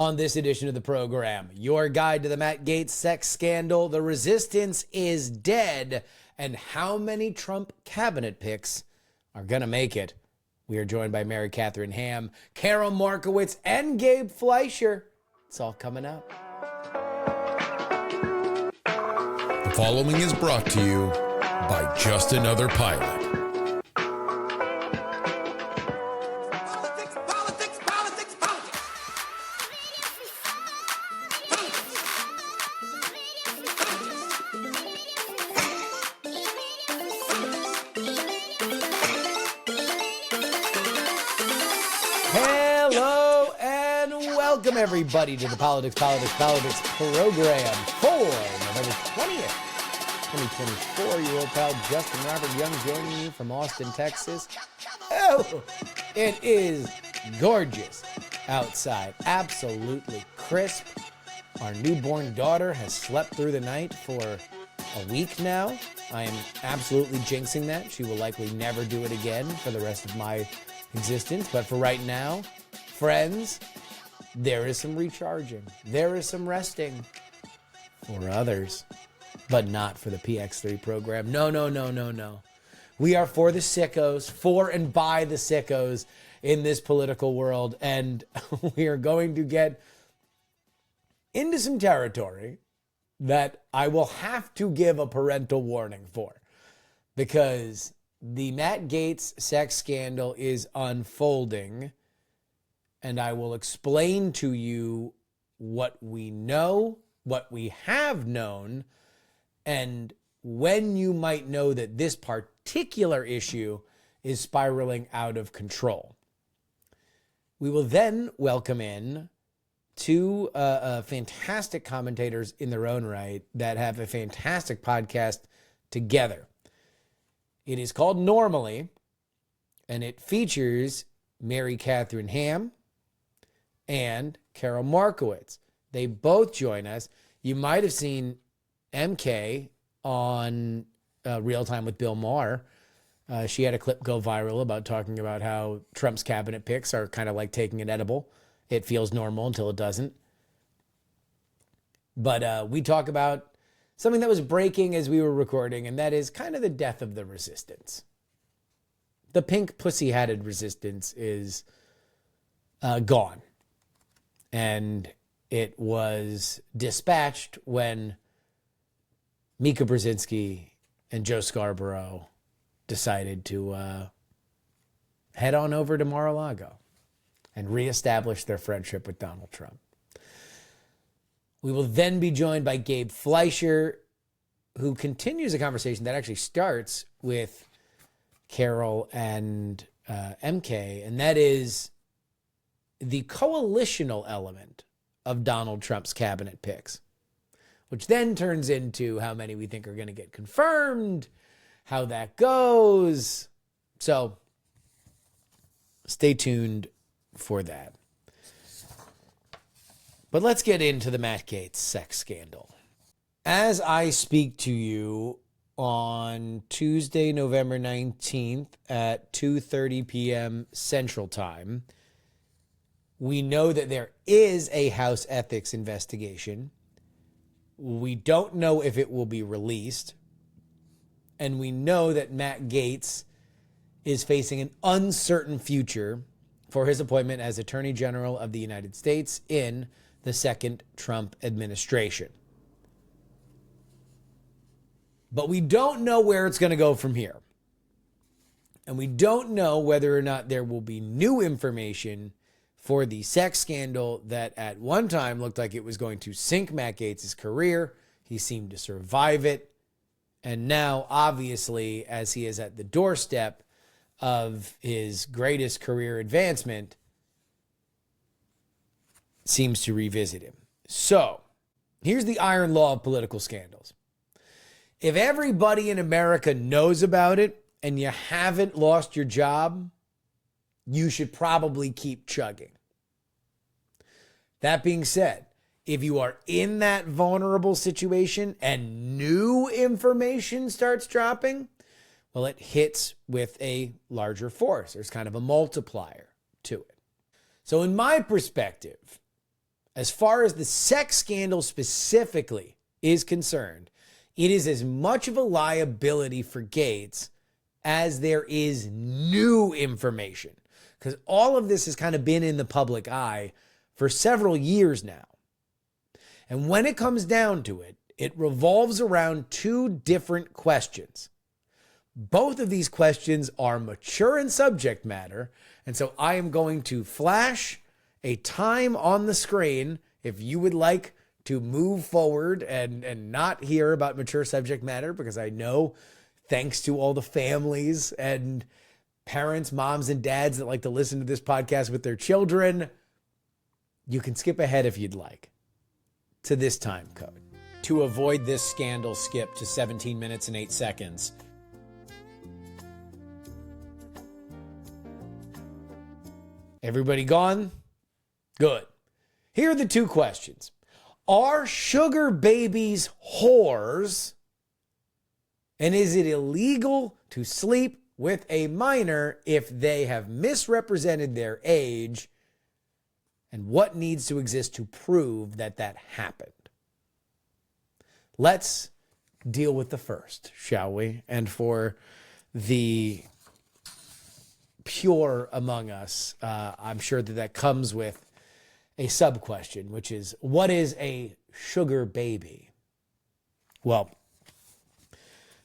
On this edition of the program, your guide to the Matt Gaetz sex scandal, the resistance is dead, and how many Trump cabinet picks are going to make it. We are joined by Mary Katherine Ham, Karol Markowicz, and Gabe Fleisher. It's all coming up. The following is brought to you by Just Another Pilot. Hello and welcome everybody to the Politics program for November 20th, 2024. Your old pal Justin Robert Young joining you from Austin, Texas. Oh, it is gorgeous outside. Absolutely crisp. Our newborn daughter has slept through the night for a week now. I am absolutely jinxing that. She will likely never do it again for the rest of my existence. But for right now, friends, there is some recharging. There is some resting for others, but not for the PX3 program. No. We are for the sickos, for and by the sickos in this political world. And we are going to get into some territory that I will have to give a parental warning for, because the Matt Gaetz sex scandal is unfolding, and I will explain to you what we know, what we have known, and when you might know that this particular issue is spiraling out of control. We will then welcome in two fantastic commentators in their own right that have a fantastic podcast together. It is called Normally, and it features Mary Katherine Ham and Karol Markowicz. They both join us. You might have seen MK on Real Time with Bill Maher. She had a clip go viral about talking about how Trump's cabinet picks are kind of like taking an edible. It feels normal until it doesn't. But we talk about something that was breaking as we were recording, and that is kind of the death of the resistance. The pink pussy-hatted resistance is gone. And it was dispatched when Mika Brzezinski and Joe Scarborough decided to head on over to Mar-a-Lago and reestablish their friendship with Donald Trump. We will then be joined by Gabe Fleisher, who continues a conversation that actually starts with Karol and MK, and that is the coalitional element of Donald Trump's cabinet picks, which then turns into how many we think are going to get confirmed, how that goes. So stay tuned for that. But let's get into the Matt Gaetz sex scandal. As I speak to you on Tuesday, November 19th at 2:30 p.m. Central Time, we know that there is a House ethics investigation. We don't know if it will be released. And we know that Matt Gaetz is facing an uncertain future for his appointment as Attorney General of the United States in the second Trump administration. But we don't know where it's going to go from here. And we don't know whether or not there will be new information for the sex scandal that at one time looked like it was going to sink Matt Gaetz' career. He seemed to survive it. And now, obviously, as he is at the doorstep of his greatest career advancement, seems to revisit him. So, here's the iron law of political scandals. If everybody in America knows about it and you haven't lost your job, you should probably keep chugging. That being said, if you are in that vulnerable situation and new information starts dropping, well, it hits with a larger force. There's kind of a multiplier to it. So in my perspective, As far as the sex scandal specifically is concerned, it is as much of a liability for Gaetz as there is new information, because all of this has kind of been in the public eye for several years now. And when it comes down to it, it revolves around two different questions. Both of these questions are mature in subject matter, and so I am going to flash a time on the screen if you would like to move forward and not hear about mature subject matter, because I know, thanks to all the families and parents, moms and dads that like to listen to this podcast with their children, you can skip ahead if you'd like to this time code. To avoid this scandal, skip to 17 minutes and 8 seconds. Everybody gone? Good. Here are the two questions. Are sugar babies whores? And is it illegal to sleep with a minor if they have misrepresented their age? And what needs to exist to prove that that happened? Let's deal with the first, shall we? And for the pure among us, I'm sure that comes with a sub-question, which is, what is a sugar baby? Well,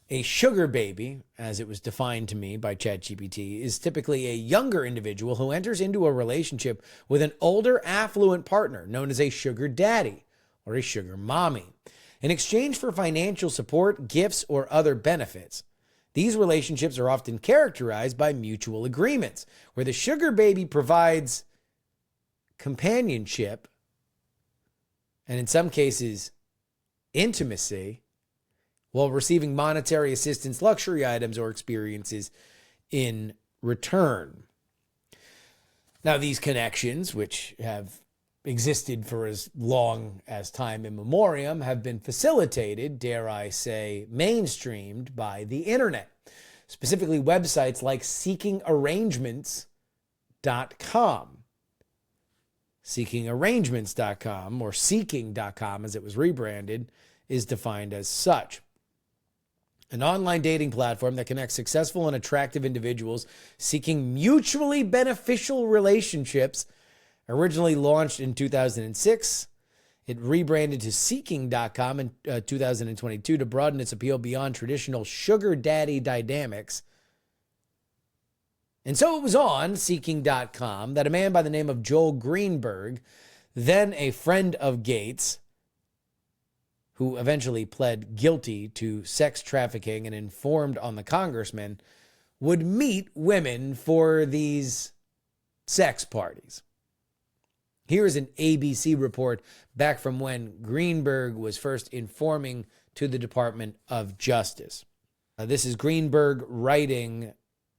a sugar baby, as it was defined to me by ChatGPT, is typically a younger individual who enters into a relationship with an older, affluent partner known as a sugar daddy or a sugar mommy in exchange for financial support, gifts, or other benefits. These relationships are often characterized by mutual agreements, where the sugar baby provides companionship and, in some cases, intimacy, while receiving monetary assistance, luxury items, or experiences in return. Now, these connections, which have existed for as long as time immemorial, have been facilitated, dare I say, mainstreamed by the internet, specifically websites like seekingarrangements.com. Seekingarrangements.com, or seeking.com as it was rebranded, is defined as such. An online dating platform that connects successful and attractive individuals seeking mutually beneficial relationships. Originally launched in 2006, it rebranded to Seeking.com in 2022 to broaden its appeal beyond traditional sugar daddy dynamics. And so it was on Seeking.com that a man by the name of Joel Greenberg, then a friend of Gaetz, who eventually pled guilty to sex trafficking and informed on the congressman, would meet women for these sex parties. Here's an ABC report back from when Greenberg was first informing to the Department of Justice. This is Greenberg writing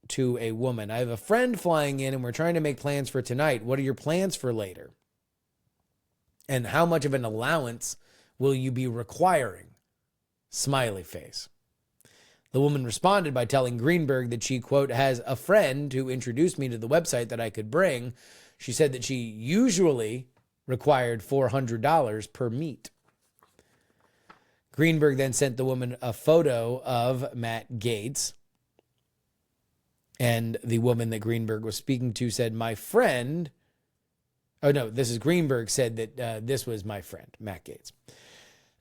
to a woman. I have a friend flying in and we're trying to make plans for tonight. What are your plans for later? And how much of an allowance will you be requiring? Smiley face. The woman responded by telling Greenberg that she, quote, has a friend who introduced me to the website that I could bring. She said that she usually required $400 per meet. Greenberg then sent the woman a photo of Matt Gaetz. And the woman that Greenberg was speaking to said, my friend, oh no, this is Greenberg said that this was my friend, Matt Gaetz.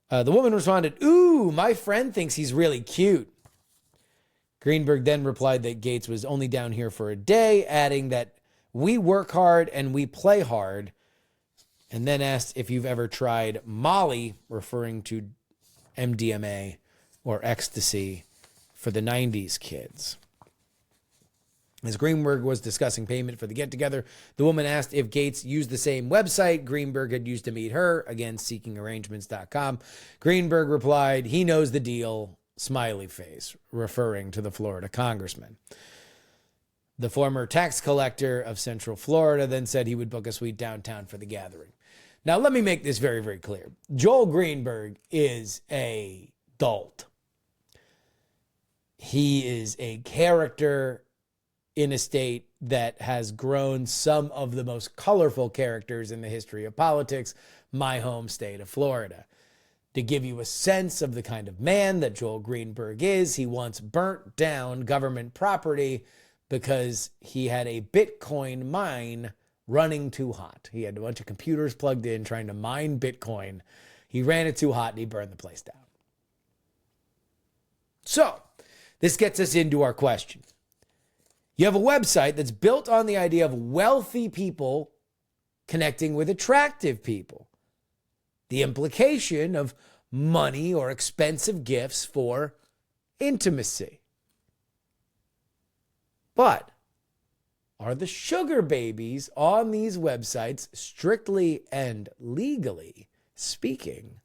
The woman responded, ooh, my friend thinks he's really cute. Greenberg then replied that Gaetz was only down here for a day, adding that we work hard and we play hard, and then asked if you've ever tried Molly, referring to MDMA or ecstasy for the 90s kids. As Greenberg was discussing payment for the get-together, the woman asked if Gaetz used the same website Greenberg had used to meet her, again, seekingarrangements.com. Greenberg replied, he knows the deal, smiley face, referring to the Florida congressman. The former tax collector of Central Florida then said he would book a suite downtown for the gathering. Now, let me make this very, very clear. Joel Greenberg is a dolt. He is a character in a state that has grown some of the most colorful characters in the history of politics, my home state of Florida. To give you a sense of the kind of man that Joel Greenberg is, he once burnt down government property because he had a Bitcoin mine running too hot. He had a bunch of computers plugged in trying to mine Bitcoin. He ran it too hot and he burned the place down. So, this gets us into our question. You have a website that's built on the idea of wealthy people connecting with attractive people. The implication of money or expensive gifts for intimacy. But are the sugar babies on these websites, strictly and legally speaking,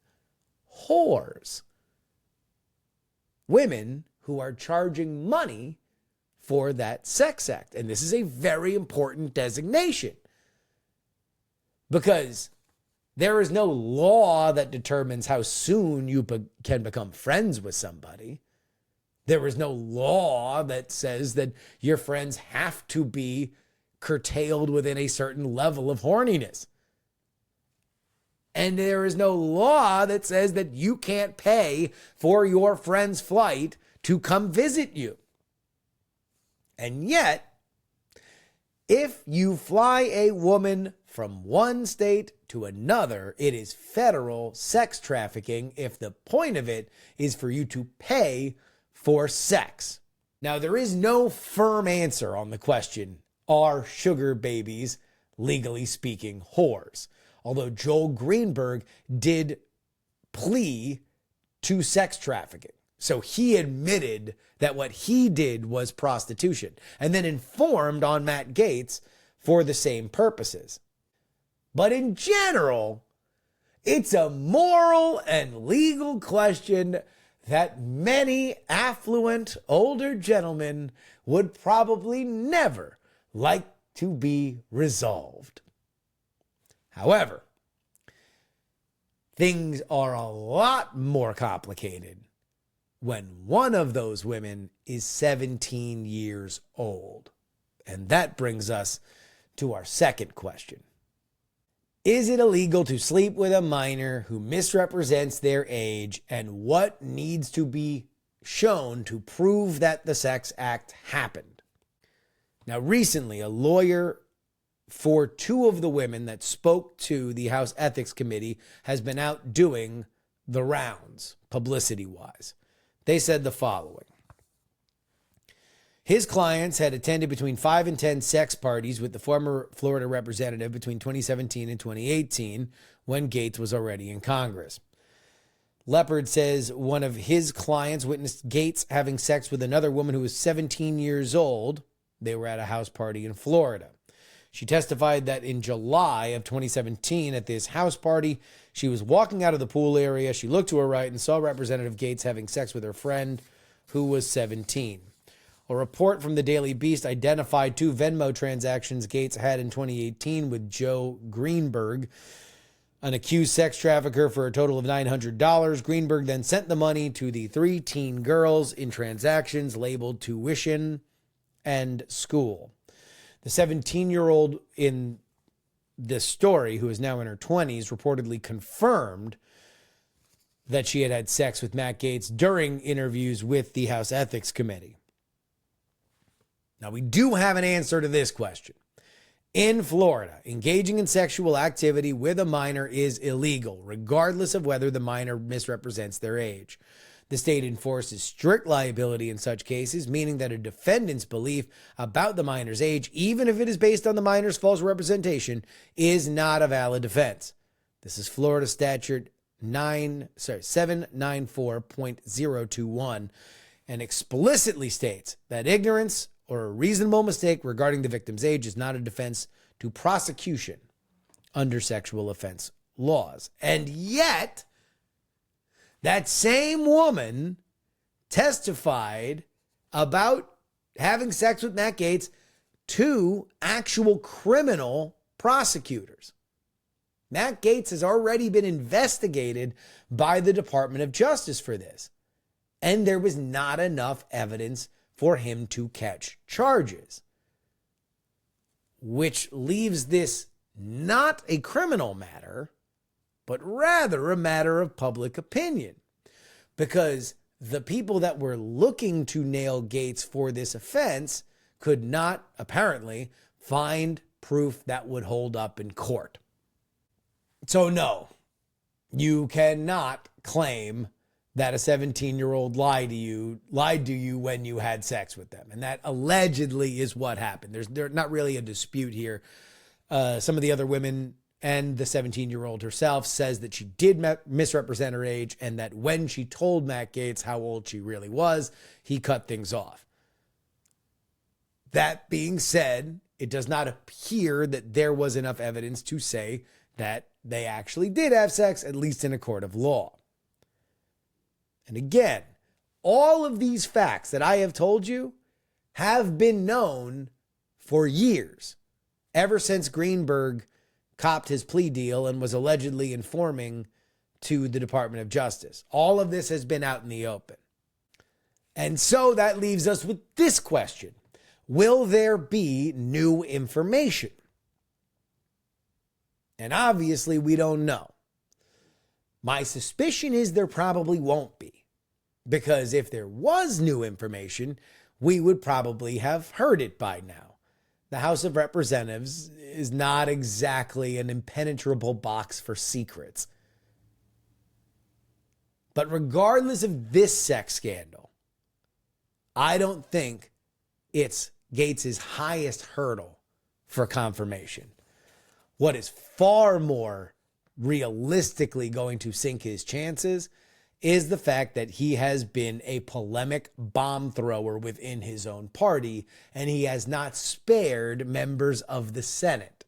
whores? Women who are charging money for that sex act. And this is a very important designation because there is no law that determines how soon you can become friends with somebody. There is no law that says that your friends have to be curtailed within a certain level of horniness. And there is no law that says that you can't pay for your friend's flight to come visit you. And yet, if you fly a woman from one state to another, it is federal sex trafficking if the point of it is for you to pay for sex. Now, there is no firm answer on the question, are sugar babies, legally speaking, whores? Although Joel Greenberg did plea to sex trafficking. So he admitted that what he did was prostitution and then informed on Matt Gaetz for the same purposes. But in general, it's a moral and legal question that many affluent older gentlemen would probably never like to be resolved. However, things are a lot more complicated when one of those women is 17 years old. And that brings us to our second question. Is it illegal to sleep with a minor who misrepresents their age, and what needs to be shown to prove that the sex act happened? Now, recently, a lawyer for two of the women that spoke to the House Ethics Committee has been out doing the rounds, publicity-wise. They said the following. His clients had attended between 5 and 10 sex parties with the former Florida representative between 2017 and 2018 when Gaetz was already in Congress. Leopard says one of his clients witnessed Gaetz having sex with another woman who was 17 years old. They were at a house party in Florida. She testified that in July of 2017 at this house party, she was walking out of the pool area. She looked to her right and saw Representative Gaetz having sex with her friend who was 17. A report from the Daily Beast identified two Venmo transactions Gaetz had in 2018 with Joe Greenberg, an accused sex trafficker, for a total of $900. Greenberg then sent the money to the three teen girls in transactions labeled tuition and school. The 17-year-old in this story, who is now in her 20s, reportedly confirmed that she had had sex with Matt Gaetz during interviews with the House Ethics Committee. Now, we do have an answer to this question. In Florida, engaging in sexual activity with a minor is illegal, regardless of whether the minor misrepresents their age. The state enforces strict liability in such cases, meaning that a defendant's belief about the minor's age, even if it is based on the minor's false representation, is not a valid defense. This is Florida Statute 794.021 and explicitly states that ignorance or a reasonable mistake regarding the victim's age is not a defense to prosecution under sexual offense laws. And yet, that same woman testified about having sex with Matt Gaetz to actual criminal prosecutors. Matt Gaetz has already been investigated by the Department of Justice for this, and there was not enough evidence for him to catch charges, which leaves this not a criminal matter, but rather a matter of public opinion. Because the people that were looking to nail Gaetz for this offense could not, apparently, find proof that would hold up in court. So no, you cannot claim that a 17-year-old lied to you when you had sex with them. And that allegedly is what happened. There's not really a dispute here. Some of the other women and the 17-year-old herself says that she did misrepresent her age and that when she told Matt Gaetz how old she really was, he cut things off. That being said, it does not appear that there was enough evidence to say that they actually did have sex, at least in a court of law. And again, all of these facts that I have told you have been known for years, ever since Greenberg copped his plea deal and was allegedly informing to the Department of Justice. All of this has been out in the open. And so that leaves us with this question. Will there be new information? And obviously we don't know. My suspicion is there probably won't be. Because if there was new information, we would probably have heard it by now. The House of Representatives is not exactly an impenetrable box for secrets. But regardless of this sex scandal, I don't think it's Gaetz' highest hurdle for confirmation. What is far more realistically going to sink his chances is the fact that he has been a polemic bomb thrower within his own party, and he has not spared members of the Senate,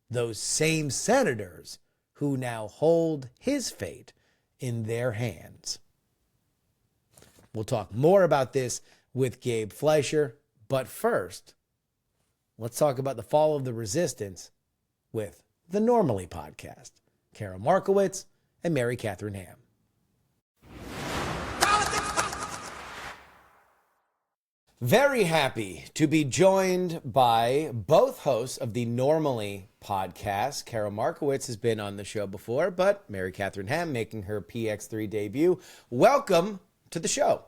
those same senators who now hold his fate in their hands. We'll talk more about this with Gabe Fleisher, but first, let's talk about the fall of the resistance with the Normally podcast. Karol Markowicz and Mary Katherine Ham. Very happy to be joined by both hosts of the Normally podcast. Karol Markowicz has been on the show before, but Mary Katherine Ham making her PX3 debut. Welcome to the show.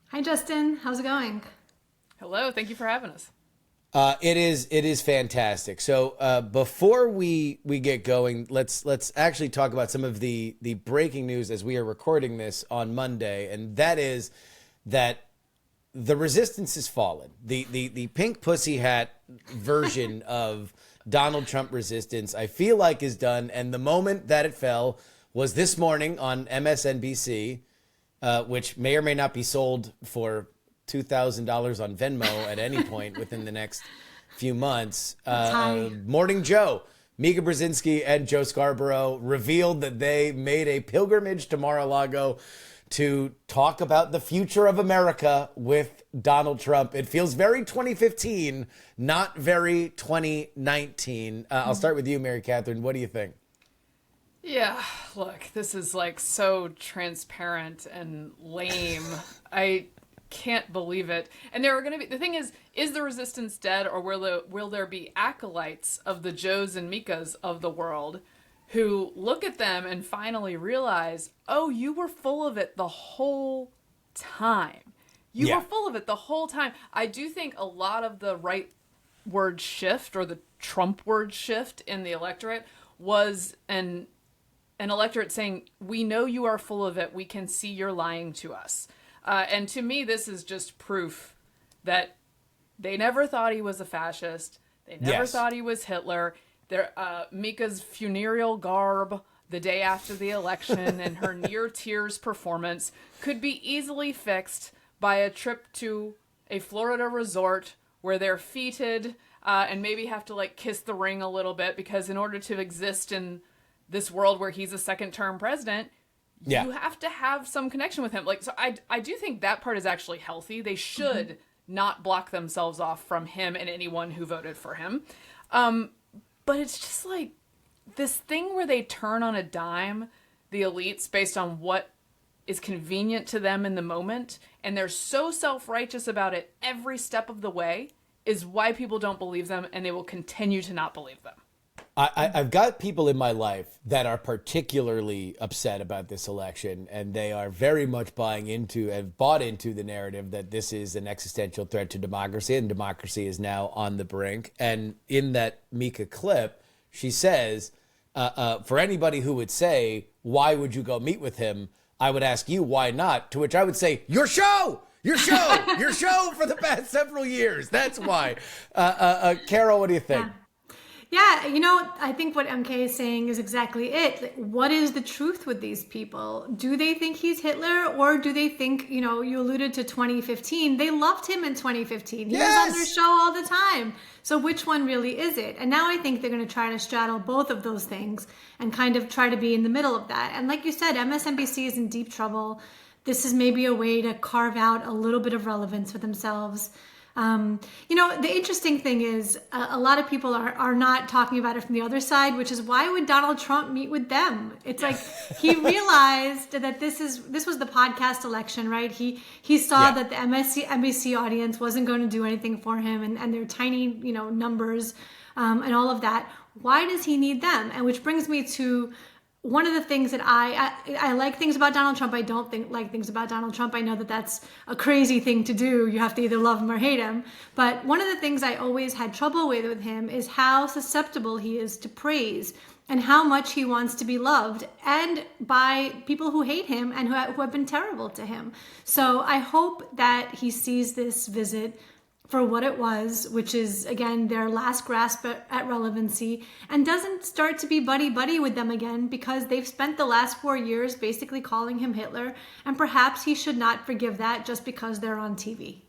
Hi, Justin. How's it going? Hello. Thank you for having us. It is fantastic. So before we get going, let's actually talk about some of the breaking news as we are recording this on Monday, and that is that the resistance has fallen. The pink pussy hat version of Donald Trump resistance, I feel like, is done. And the moment that it fell was this morning on MSNBC, which may or may not be sold for $2,000 on Venmo at any point within the next few months. Morning Joe, Mika Brzezinski and Joe Scarborough revealed that they made a pilgrimage to Mar-a-Lago to talk about the future of America with Donald Trump. It feels very 2015, not very 2019. I'll start with you, Mary Katherine. What do you think? Yeah, look, this is like so transparent and lame. I can't believe it. And there are going to be, the thing is the resistance dead, or will there be acolytes of the Joes and Mikas of the world who look at them and finally realize, oh, you were full of it the whole time. You were full of it the whole time. I do think a lot of the right word shift, or the Trump word shift in the electorate, was an electorate saying, we know you are full of it. We can see you're lying to us. And to me, this is just proof that they never thought he was a fascist. They never thought he was Hitler. Mika's funereal garb the day after the election and her near tears performance could be easily fixed by a trip to a Florida resort where they're feted and maybe have to like kiss the ring a little bit, because in order to exist in this world where he's a second-term president, you have to have some connection with him. Like, so I do think that part is actually healthy. They should not block themselves off from him and anyone who voted for him. But it's just like this thing where they turn on a dime, the elites, based on what is convenient to them in the moment, and they're so self-righteous about it every step of the way, is why people don't believe them, and they will continue to not believe them. I've got people in my life that are particularly upset about this election, and they are very much have bought into the narrative that this is an existential threat to democracy, and democracy is now on the brink. And in that Mika clip, she says, for anybody who would say, why would you go meet with him? I would ask you, why not? To which I would say, your show for the past several years. That's why. Karol, what do you think? Yeah, I think what MK is saying is exactly it. Like, what is the truth with these people? Do they think he's Hitler, or do they think, you alluded to 2015. They loved him in 2015. He was on their show all the time. So which one really is it? And now I think they're going to try to straddle both of those things and kind of try to be in the middle of that. And like you said, MSNBC is in deep trouble. This is maybe a way to carve out a little bit of relevance for themselves. The interesting thing is a lot of people are not talking about it from the other side, which is why would Donald Trump meet with them? It's like he realized that this was the podcast election, right? He saw that the NBC audience wasn't going to do anything for him, and their tiny, numbers, and all of that. Why does he need them? And which brings me to one of the things that I like things about Donald Trump. I don't like things about Donald Trump. I know that that's a crazy thing to do. You have to either love him or hate him. But one of the things I always had trouble with him is how susceptible he is to praise and how much he wants to be loved, and by people who hate him and who have been terrible to him. So I hope that he sees this visit for what it was, which is, again, their last grasp at relevancy, and doesn't start to be buddy-buddy with them again, because they've spent the last 4 years basically calling him Hitler, and perhaps he should not forgive that just because they're on TV.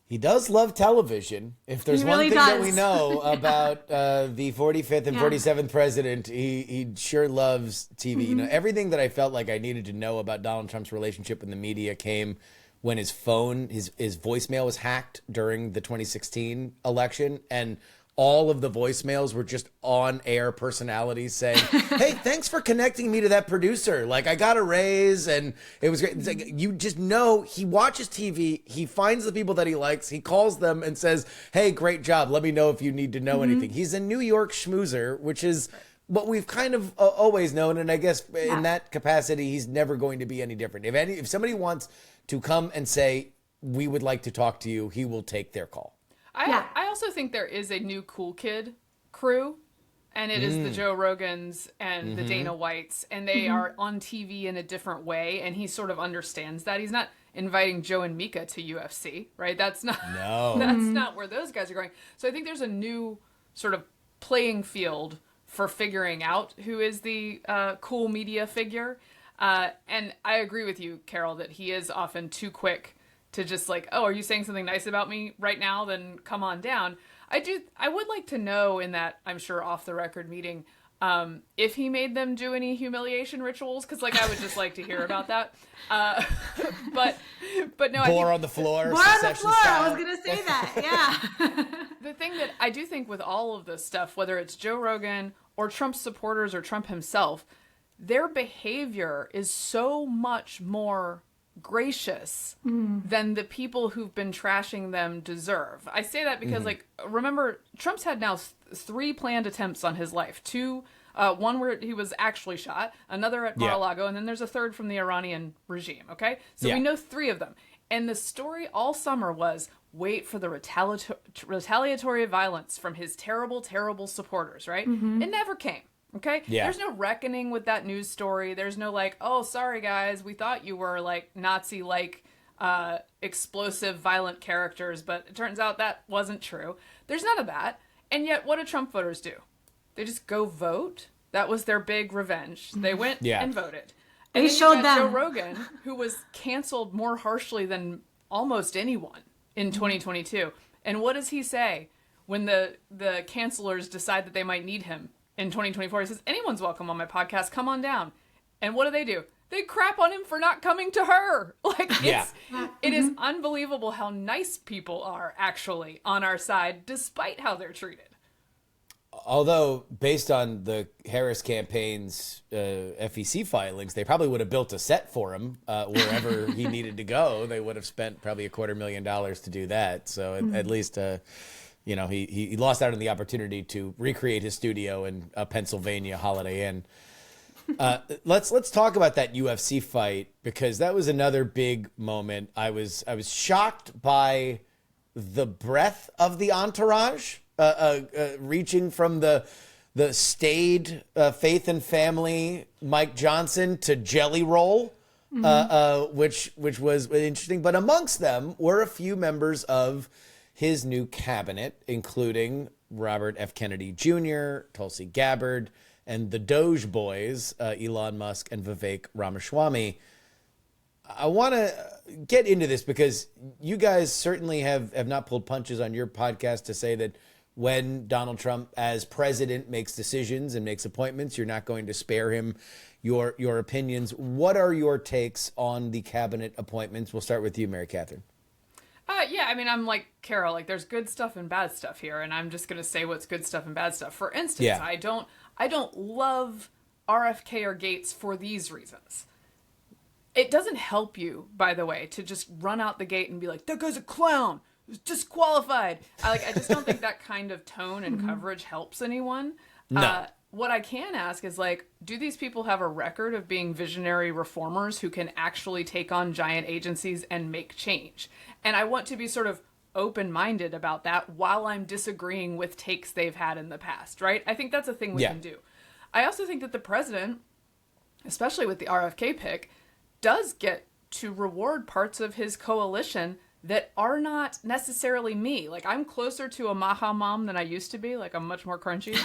He does love television. If there's one thing that we know about the 45th and 47th president, he sure loves TV. Mm-hmm. Everything that I felt like I needed to know about Donald Trump's relationship with the media came when his phone, his voicemail was hacked during the 2016 election, and all of the voicemails were just on-air personalities saying, hey, thanks for connecting me to that producer. Like, I got a raise, and it was great. It's like, you just know he watches TV, he finds the people that he likes, he calls them and says, hey, great job, let me know if you need to know anything. He's a New York schmoozer, which is what we've kind of always known, and I guess in that capacity, he's never going to be any different. If somebody wants to come and say, we would like to talk to you, he will take their call. I also think there is a new cool kid crew, and it is the Joe Rogans and the Dana Whites, and they are on TV in a different way, and he sort of understands that. He's not inviting Joe and Mika to UFC, right? That's not where those guys are going. So I think there's a new sort of playing field for figuring out who is the cool media figure. And I agree with you, Karol, that he is often too quick to just like, oh, are you saying something nice about me right now? Then come on down. I would like to know in that, I'm sure, off the record meeting, if he made them do any humiliation rituals, because I would just like to hear about that. But no, Bore on the floor. Bore on the floor. I was gonna say that. Yeah. The thing that I do think with all of this stuff, whether it's Joe Rogan or Trump's supporters or Trump himself, their behavior is so much more gracious than the people who've been trashing them deserve. I say that because, remember, Trump's had now 3 planned attempts on his life. 2, one where he was actually shot, another at Mar-a-Lago, and then there's a third from the Iranian regime, okay? So we know 3 of them. And the story all summer was, wait for the retaliatory violence from his terrible, terrible supporters, right? It never came. Okay? Yeah. There's no reckoning with that news story. There's no oh, sorry guys, we thought you were Nazi-like explosive, violent characters, but it turns out that wasn't true. There's none of that. And yet, what do Trump voters do? They just go vote. That was their big revenge. They went and voted. And they showed them. Joe Rogan, who was canceled more harshly than almost anyone in 2022. And what does he say when the cancelers decide that they might need him? In 2024, he says, anyone's welcome on my podcast. Come on down. And what do? They crap on him for not coming to her. It is unbelievable how nice people are actually on our side, despite how they're treated. Although, based on the Harris campaign's FEC filings, they probably would have built a set for him wherever he needed to go. They would have spent probably $250,000 to do that. So at least... he lost out on the opportunity to recreate his studio in Pennsylvania Holiday Inn. Let's talk about that UFC fight, because that was another big moment. I was shocked by the breadth of the entourage, reaching from the staid Faith and Family Mike Johnson to Jelly Roll, which was interesting. But amongst them were a few members of his new cabinet, including Robert F. Kennedy Jr., Tulsi Gabbard, and the Doge boys, Elon Musk and Vivek Ramaswamy. I want to get into this because you guys certainly have not pulled punches on your podcast to say that when Donald Trump as president makes decisions and makes appointments, you're not going to spare him your opinions. What are your takes on the cabinet appointments? We'll start with you, Mary Katherine. Yeah, I mean, I'm like Karol, like there's good stuff and bad stuff here, and I'm just going to say what's good stuff and bad stuff. For instance, Yeah. I don't love RFK or Gaetz for these reasons. It doesn't help you, by the way, to just run out the gate and be like, that guy's a clown, he's disqualified. I just don't think that kind of tone and coverage helps anyone. No. What I can ask is, like, do these people have a record of being visionary reformers who can actually take on giant agencies and make change? And I want to be sort of open-minded about that while I'm disagreeing with takes they've had in the past, right? I think that's a thing we can do. I also think that the president, especially with the RFK pick, does get to reward parts of his coalition that are not necessarily me. Like, I'm closer to a Maha mom than I used to be. Like, I'm much more crunchy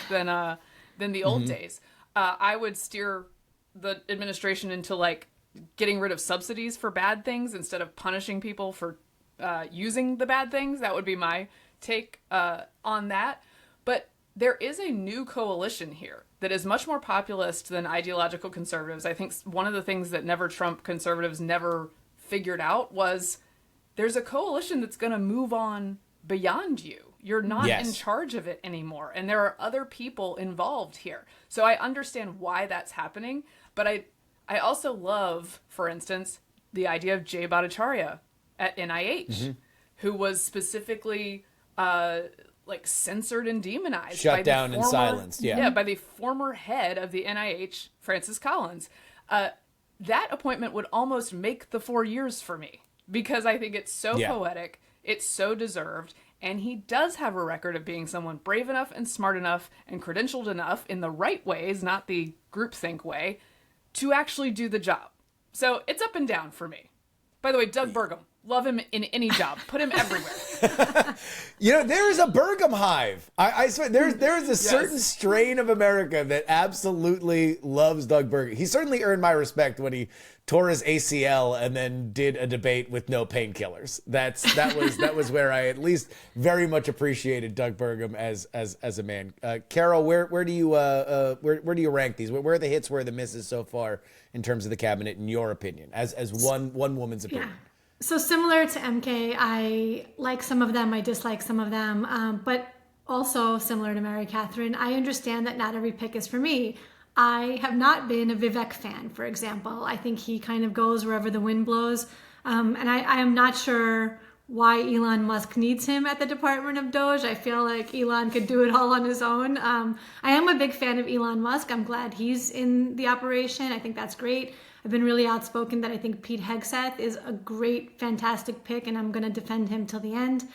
than the old days. I would steer the administration into, like, getting rid of subsidies for bad things instead of punishing people for using the bad things. That would be my take on that. But there is a new coalition here that is much more populist than ideological conservatives. I think one of the things that Never Trump conservatives never figured out was there's a coalition that's going to move on beyond you. You're not in charge of it anymore. And there are other people involved here. So I understand why that's happening. But I also love, for instance, the idea of Jay Bhattacharya at NIH, who was specifically censored and demonized. Shut down and silenced, by the former head of the NIH, Francis Collins. That appointment would almost make the 4 years for me, because I think it's so poetic, it's so deserved, and he does have a record of being someone brave enough and smart enough and credentialed enough in the right ways, not the groupthink way, to actually do the job. So it's up and down for me. By the way, Doug Burgum, love him in any job. Put him everywhere. There is a Burgum hive. I swear, there's a certain strain of America that absolutely loves Doug Burgum. He certainly earned my respect when he tore his ACL and then did a debate with no painkillers. That was where I at least very much appreciated Doug Burgum as a man. Karol, where do you rank these? Where are the hits? Where are the misses so far in terms of the cabinet, in your opinion, as one woman's opinion? Yeah. So similar to MK, I like some of them, I dislike some of them, but also similar to Mary Katherine, I understand that not every pick is for me. I have not been a Vivek fan, for example. I think he kind of goes wherever the wind blows, and I am not sure why Elon Musk needs him at the Department of Doge. I feel like Elon could do it all on his own. I am a big fan of Elon Musk. I'm glad he's in the operation. I think that's great. I've been really outspoken that I think Pete Hegseth is a great, fantastic pick, and I'm going to defend him till the end.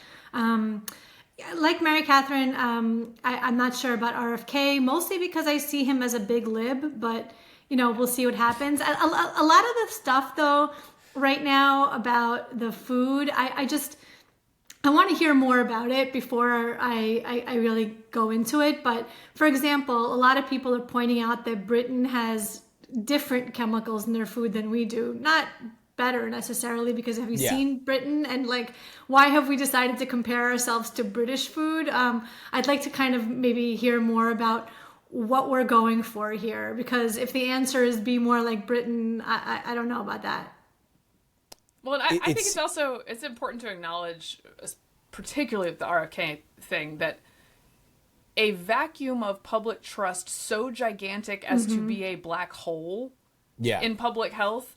Like Mary Katherine, I'm not sure about RFK, mostly because I see him as a big lib, but, we'll see what happens. A lot of the stuff, though, right now about the food, I want to hear more about it before I really go into it. But, for example, a lot of people are pointing out that Britain has different chemicals in their food than we do. Not better necessarily, because have you seen Britain, and why have we decided to compare ourselves to British food? I'd like to kind of maybe hear more about what we're going for here, because if the answer is be more like Britain, I don't know about that. Well, I think it's important to acknowledge, particularly with the RFK thing, that a vacuum of public trust so gigantic as to be a black hole in public health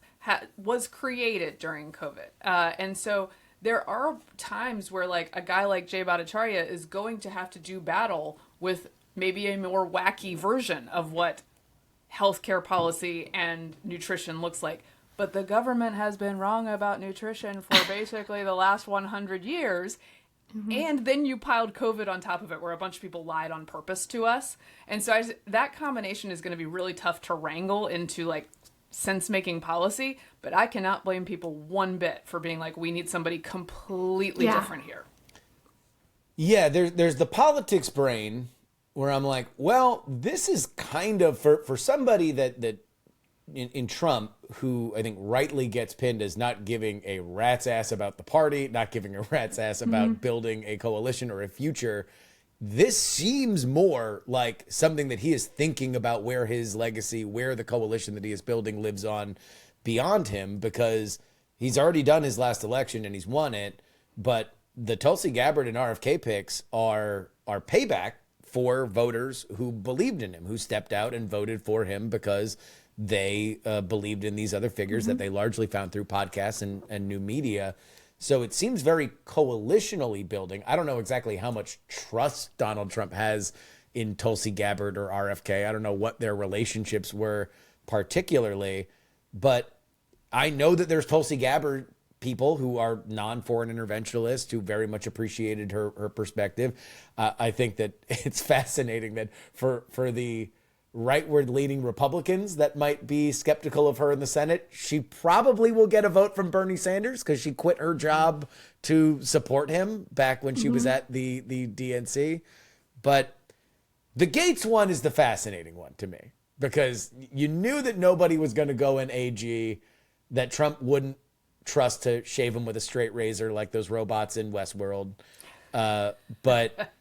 was created during COVID. And so there are times where like a guy like Jay Bhattacharya is going to have to do battle with maybe a more wacky version of what healthcare policy and nutrition looks like. But the government has been wrong about nutrition for basically the last 100 years. And then you piled COVID on top of it, where a bunch of people lied on purpose to us. And so that combination is going to be really tough to wrangle into like sense-making policy. But I cannot blame people one bit for being like, we need somebody completely different here. Yeah, there's the politics brain where I'm like, well, this is kind of for somebody that in Trump, who I think rightly gets pinned as not giving a rat's ass about the party, not giving a rat's ass about building a coalition or a future. This seems more like something that he is thinking about, where his legacy, where the coalition that he is building lives on beyond him, because he's already done his last election and he's won it. But the Tulsi Gabbard and RFK picks are payback for voters who believed in him, who stepped out and voted for him because they believed in these other figures that they largely found through podcasts and new media. So it seems very coalitionally building. I don't know exactly how much trust Donald Trump has in Tulsi Gabbard or RFK. I don't know what their relationships were particularly, but I know that there's Tulsi Gabbard people who are non-foreign interventionists who very much appreciated her perspective. I think that it's fascinating that for the rightward leaning Republicans that might be skeptical of her in the Senate, she probably will get a vote from Bernie Sanders because she quit her job to support him back when she was at the DNC. But the Gaetz one is the fascinating one to me, because you knew that nobody was going to go in AG, that Trump wouldn't trust to shave him with a straight razor like those robots in Westworld. But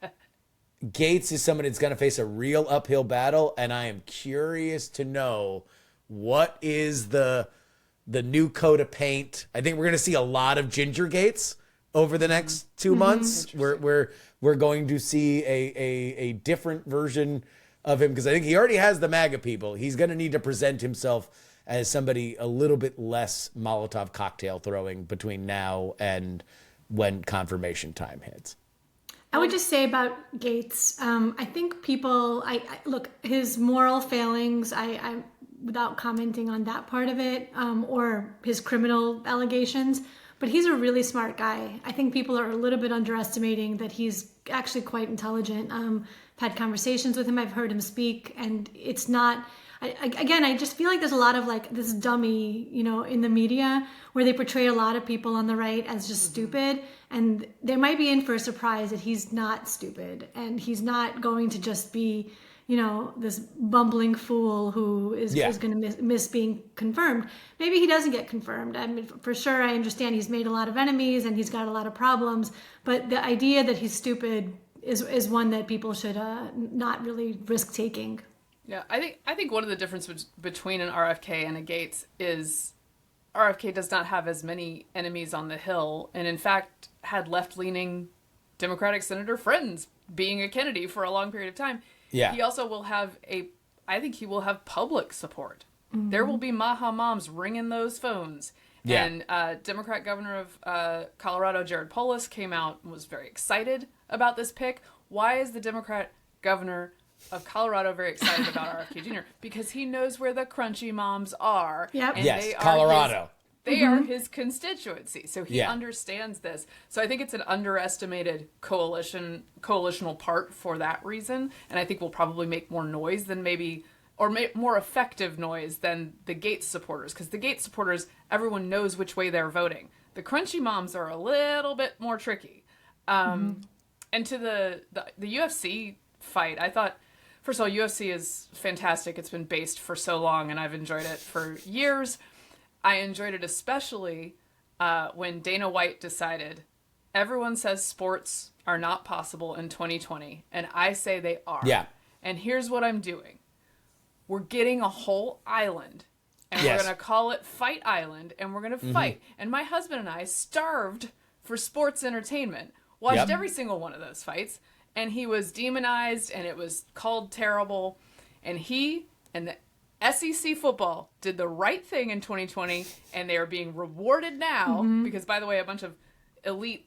Gaetz is somebody that's going to face a real uphill battle, and I am curious to know what is the new coat of paint. I think we're going to see a lot of Ginger Gaetz over the next 2 months. We're going to see a different version of him, because I think he already has the MAGA people. He's going to need to present himself as somebody a little bit less Molotov cocktail throwing between now and when confirmation time hits. I would just say about Gaetz, I think people, look, his moral failings, I without commenting on that part of it, or his criminal allegations, but he's a really smart guy. I think people are a little bit underestimating that he's actually quite intelligent. I've had conversations with him, I've heard him speak, and it's not, I just feel like there's a lot of like this dummy, in the media where they portray a lot of people on the right as just stupid, and they might be in for a surprise that he's not stupid and he's not going to just be, this bumbling fool who is going to miss being confirmed. Maybe he doesn't get confirmed. I mean, for sure, I understand he's made a lot of enemies and he's got a lot of problems, but the idea that he's stupid is one that people should not really risk taking. Yeah, I think one of the differences between an RFK and a Gaetz is RFK does not have as many enemies on the Hill, and in fact had left-leaning Democratic senator friends being a Kennedy for a long period of time. Yeah. He also will have I think he will have public support. There will be Maha moms ringing those phones. Yeah. And Democrat governor of Colorado, Jared Polis, came out and was very excited about this pick. Why is the Democrat governor of Colorado very excited about RFK Jr.? Because he knows where the crunchy moms are. Yep. And yes, Colorado. They are his constituency, so he understands this. So I think it's an underestimated coalitional part for that reason, and I think will probably make more noise than more effective noise than the Gaetz supporters, because the Gaetz supporters, everyone knows which way they're voting. The crunchy moms are a little bit more tricky. And to the UFC fight, I thought, first of all, UFC is fantastic. It's been based for so long, and I've enjoyed it for years. I enjoyed it especially when Dana White decided everyone says sports are not possible in 2020, and I say they are. Yeah. And here's what I'm doing. We're getting a whole island, and we're going to call it Fight Island, and we're going to fight. And my husband and I starved for sports entertainment, watched every single one of those fights, and he was demonized, and it was called terrible, and he and the SEC football did the right thing in 2020, and they are being rewarded now because, by the way, a bunch of elite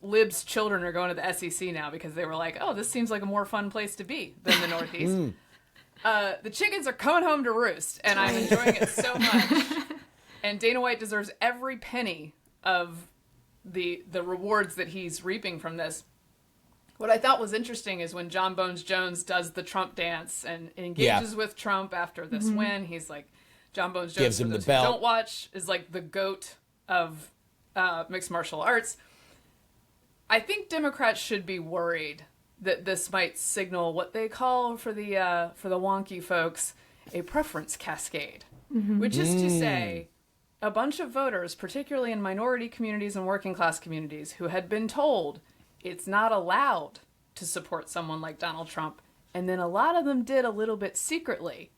libs children are going to the SEC now because they were like, oh, this seems like a more fun place to be than the Northeast. The chickens are coming home to roost, and I'm enjoying it so much. And Dana White deserves every penny of the rewards that he's reaping from this. What I thought was interesting is when John Bones Jones does the Trump dance and engages with Trump after this win, he's like, John Bones Jones, gives him the who belt. don't watch, is like the GOAT of mixed martial arts. I think Democrats should be worried that this might signal what they call for the wonky folks a preference cascade, which is to say a bunch of voters, particularly in minority communities and working class communities, who had been told it's not allowed to support someone like Donald Trump, and then a lot of them did a little bit secretly.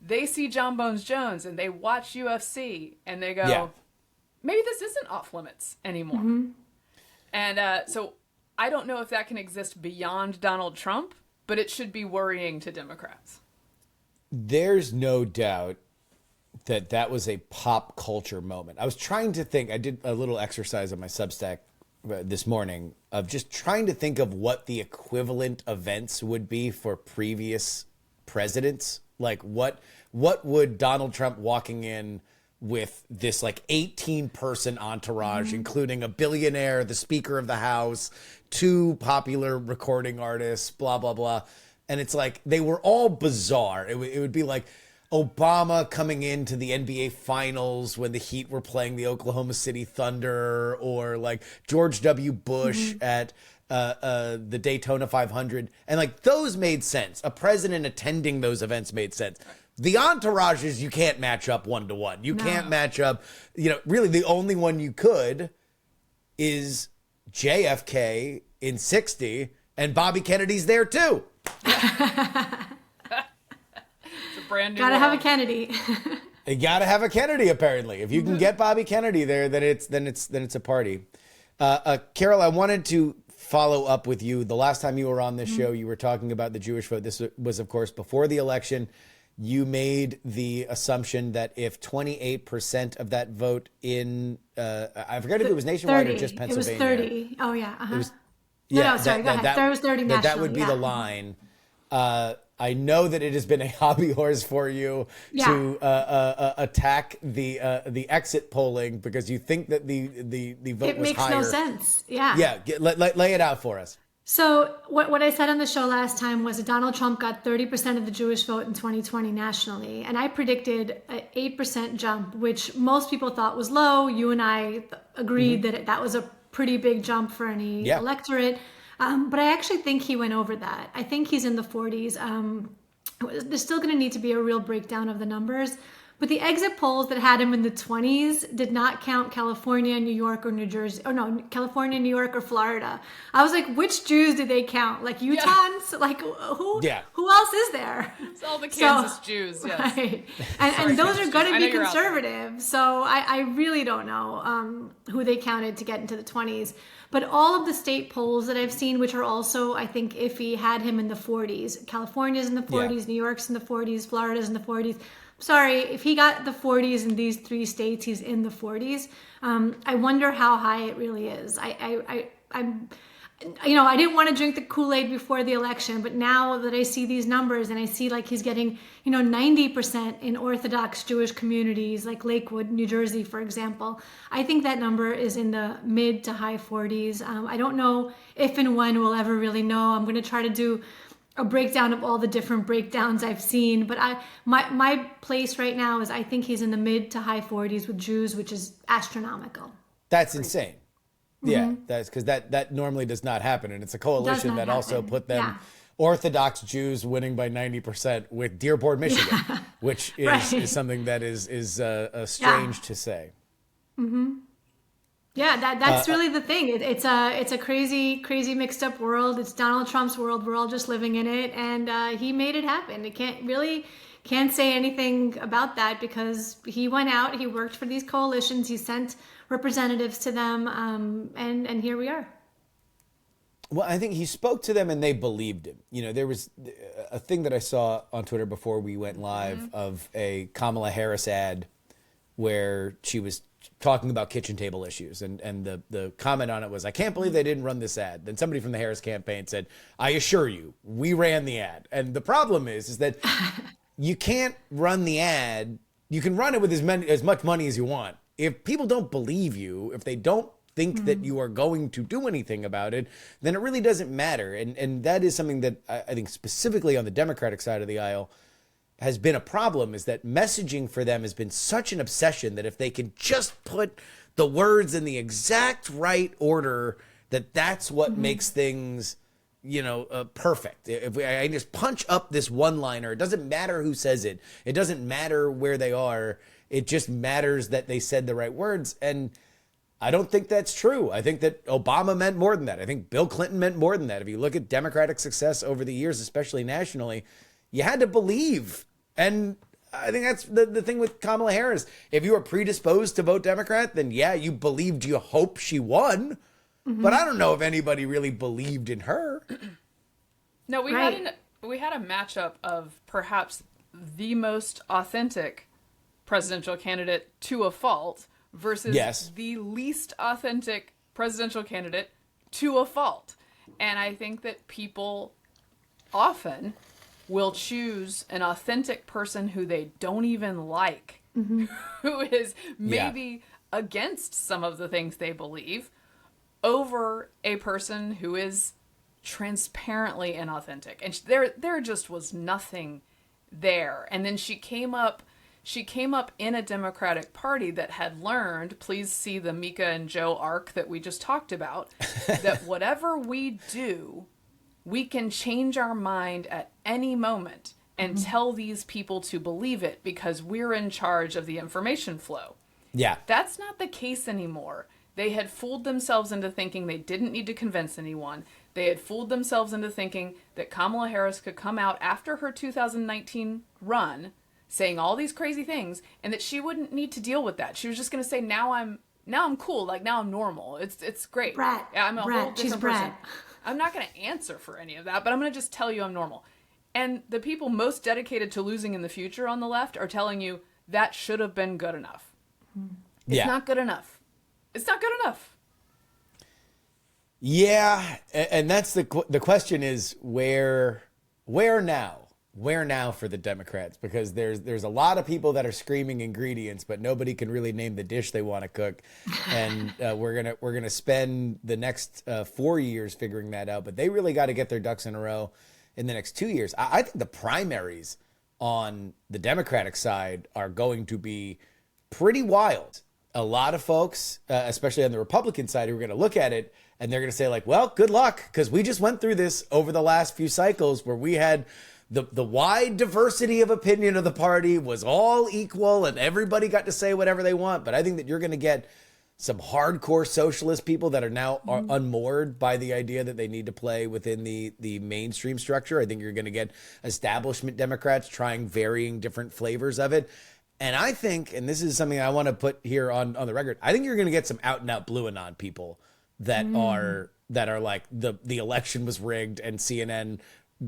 They see John Bones Jones and they watch UFC and they go, maybe this isn't off limits anymore. And so I don't know if that can exist beyond Donald Trump, but it should be worrying to Democrats. There's no doubt that that was a pop culture moment. I was trying to think, I did a little exercise on my Substack this morning of just trying to think of what the equivalent events would be for previous presidents. Like what would Donald Trump walking in with this like 18-person entourage, including a billionaire, the Speaker of the House, 2 popular recording artists, blah, blah, blah. And it's like, they were all bizarre. It would be like Obama coming into the NBA Finals when the Heat were playing the Oklahoma City Thunder, or like George W. Bush at the Daytona 500. And like those made sense. A president attending those events made sense. The entourages, you can't match up 1-to-1. You can't match up, really the only one you could is JFK in 60, and Bobby Kennedy's there too. Brand new Gotta world. have a Kennedy. You gotta have a Kennedy, apparently. If you can get Bobby Kennedy there, then it's a party. Karol, I wanted to follow up with you. The last time you were on this show, you were talking about the Jewish vote. This was, of course, before the election. You made the assumption that if 28% of that vote in, I forget if it was nationwide 30. or just Pennsylvania. It was 30. Oh, yeah. It was, No, sorry, go ahead. There was 30 nationally. That would be the line. I know that it has been a hobby horse for you to attack the exit polling because you think that the vote was higher. It makes no sense. Yeah. Yeah. Lay it out for us. So what I said on the show last time was that Donald Trump got 30% of the Jewish vote in 2020 nationally. And I predicted an 8% jump, which most people thought was low. You and I agreed that that was a pretty big jump for any electorate. But I actually think he went over that. I think he's in the 40s. There's still going to need to be a real breakdown of the numbers. But the exit polls that had him in the 20s did not count California, New York, or New Jersey. Oh, no, California, New York, or Florida. I was like, which Jews did they count? Like Utahns? Like who else is there? It's all the Kansas Jews, yes. Right. And those are going to be conservative. So I really don't know who they counted to get into the 20s. But all of the state polls that I've seen, which are also, I think, iffy, had him in the 40s. California's in the 40s, New York's in the 40s, Florida's in the 40s. Sorry, if he got the 40s in these 3 states, he's in the 40s. I wonder how high it really is. I'm I didn't want to drink the Kool-Aid before the election, but now that I see these numbers and I see like he's getting, 90% in Orthodox Jewish communities like Lakewood, New Jersey, for example, I think that number is in the mid to high 40s. I don't know if and when we'll ever really know. I'm going to try to do a breakdown of all the different breakdowns I've seen, but my place right now is I think he's in the mid to high 40s with Jews, which is astronomical. That's insane. Yeah, that's because that normally does not happen, and it's a coalition that also put them Orthodox Jews winning by 90% with Dearborn, Michigan, which is something that is strange to say. Mm-hmm. Yeah, that's really the thing. It's a crazy mixed up world. It's Donald Trump's world. We're all just living in it, and he made it happen. It can't say anything about that because he went out, he worked for these coalitions, he sent representatives to them, and here we are. Well, I think he spoke to them and they believed him. There was a thing that I saw on Twitter before we went live of a Kamala Harris ad where she was talking about kitchen table issues. And the comment on it was, I can't believe they didn't run this ad. Then somebody from the Harris campaign said, I assure you, we ran the ad. And the problem is that you can't run the ad. You can run it with as much money as you want. If people don't believe you, if they don't think that you are going to do anything about it, then it really doesn't matter. And that is something that I think specifically on the Democratic side of the aisle has been a problem, is that messaging for them has been such an obsession that if they can just put the words in the exact right order, that's what makes things, perfect. If I just punch up this one-liner, it doesn't matter who says it. It doesn't matter where they are. It just matters that they said the right words. And I don't think that's true. I think that Obama meant more than that. I think Bill Clinton meant more than that. If you look at Democratic success over the years, especially nationally, you had to believe. And I think that's the thing with Kamala Harris. If you were predisposed to vote Democrat, then yeah, you believed, you hope she won. But I don't know if anybody really believed in her. No, we had a matchup of perhaps the most authentic presidential candidate to a fault versus the least authentic presidential candidate to a fault. And I think that people often will choose an authentic person who they don't even like, who is maybe against some of the things they believe, over a person who is transparently inauthentic. And there just was nothing there. And then she came up in a Democratic Party that had learned, please see the Mika and Joe arc that we just talked about, that whatever we do, we can change our mind at any moment and tell these people to believe it because we're in charge of the information flow. Yeah. That's not the case anymore. They had fooled themselves into thinking they didn't need to convince anyone. They had fooled themselves into thinking that Kamala Harris could come out after her 2019 run saying all these crazy things and that she wouldn't need to deal with that. She was just going to say, now I'm cool. Like, now I'm normal. It's great. Brat. I'm a whole different She's person. Brat. I'm not going to answer for any of that, but I'm going to just tell you I'm normal. And the people most dedicated to losing in the future on the left are telling you that should have been good enough. It's not good enough. It's not good enough. Yeah, and that's the question is where now? Where now for the Democrats? Because there's a lot of people that are screaming ingredients, but nobody can really name the dish they want to cook. And we're gonna spend the next 4 years figuring that out. But they really got to get their ducks in a row in the next 2 years. I think the primaries on the Democratic side are going to be pretty wild. A lot of folks, especially on the Republican side, who are going to look at it and they're going to say, like, well, good luck, because we just went through this over the last few cycles where we had the wide diversity of opinion of the party was all equal and everybody got to say whatever they want. But I think that you're going to get some hardcore socialist people that are now unmoored by the idea that they need to play within the mainstream structure. I think you're going to get establishment Democrats trying varying different flavors of it. And I think, and this is something I want to put here on the record, I think you're going to get some out and out blue anon people that are like the election was rigged and CNN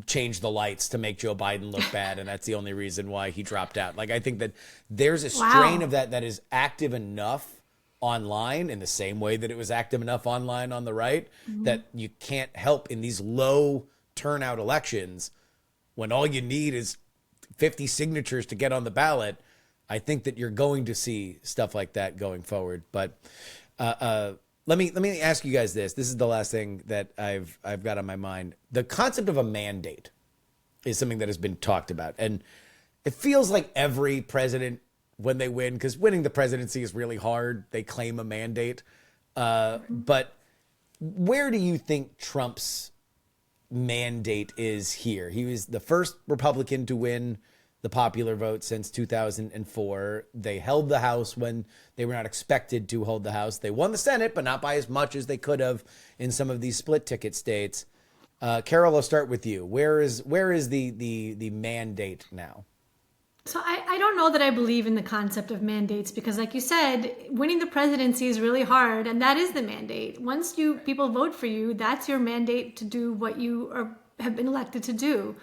changed the lights to make Joe Biden look bad, and that's the only reason why he dropped out. Like, I think that there's a strain of that is active enough online in the same way that it was active enough online on the right that you can't help in these low turnout elections when all you need is 50 signatures to get on the ballot. I think that you're going to see stuff like that going forward. But let me ask you guys this. This is the last thing that I've got on my mind. The concept of a mandate is something that has been talked about. And it feels like every president, when they win, because winning the presidency is really hard, they claim a mandate. But where do you think Trump's mandate is here? He was the first Republican to win the popular vote since 2004. They held the House when they were not expected to hold the House. They won the Senate, but not by as much as they could have in some of these split ticket states. Karol, I'll start with you. Where is the mandate now? So I don't know that I believe in the concept of mandates because, like you said, winning the presidency is really hard, and that is the mandate. Once people vote for you, that's your mandate to do what you have been elected to do.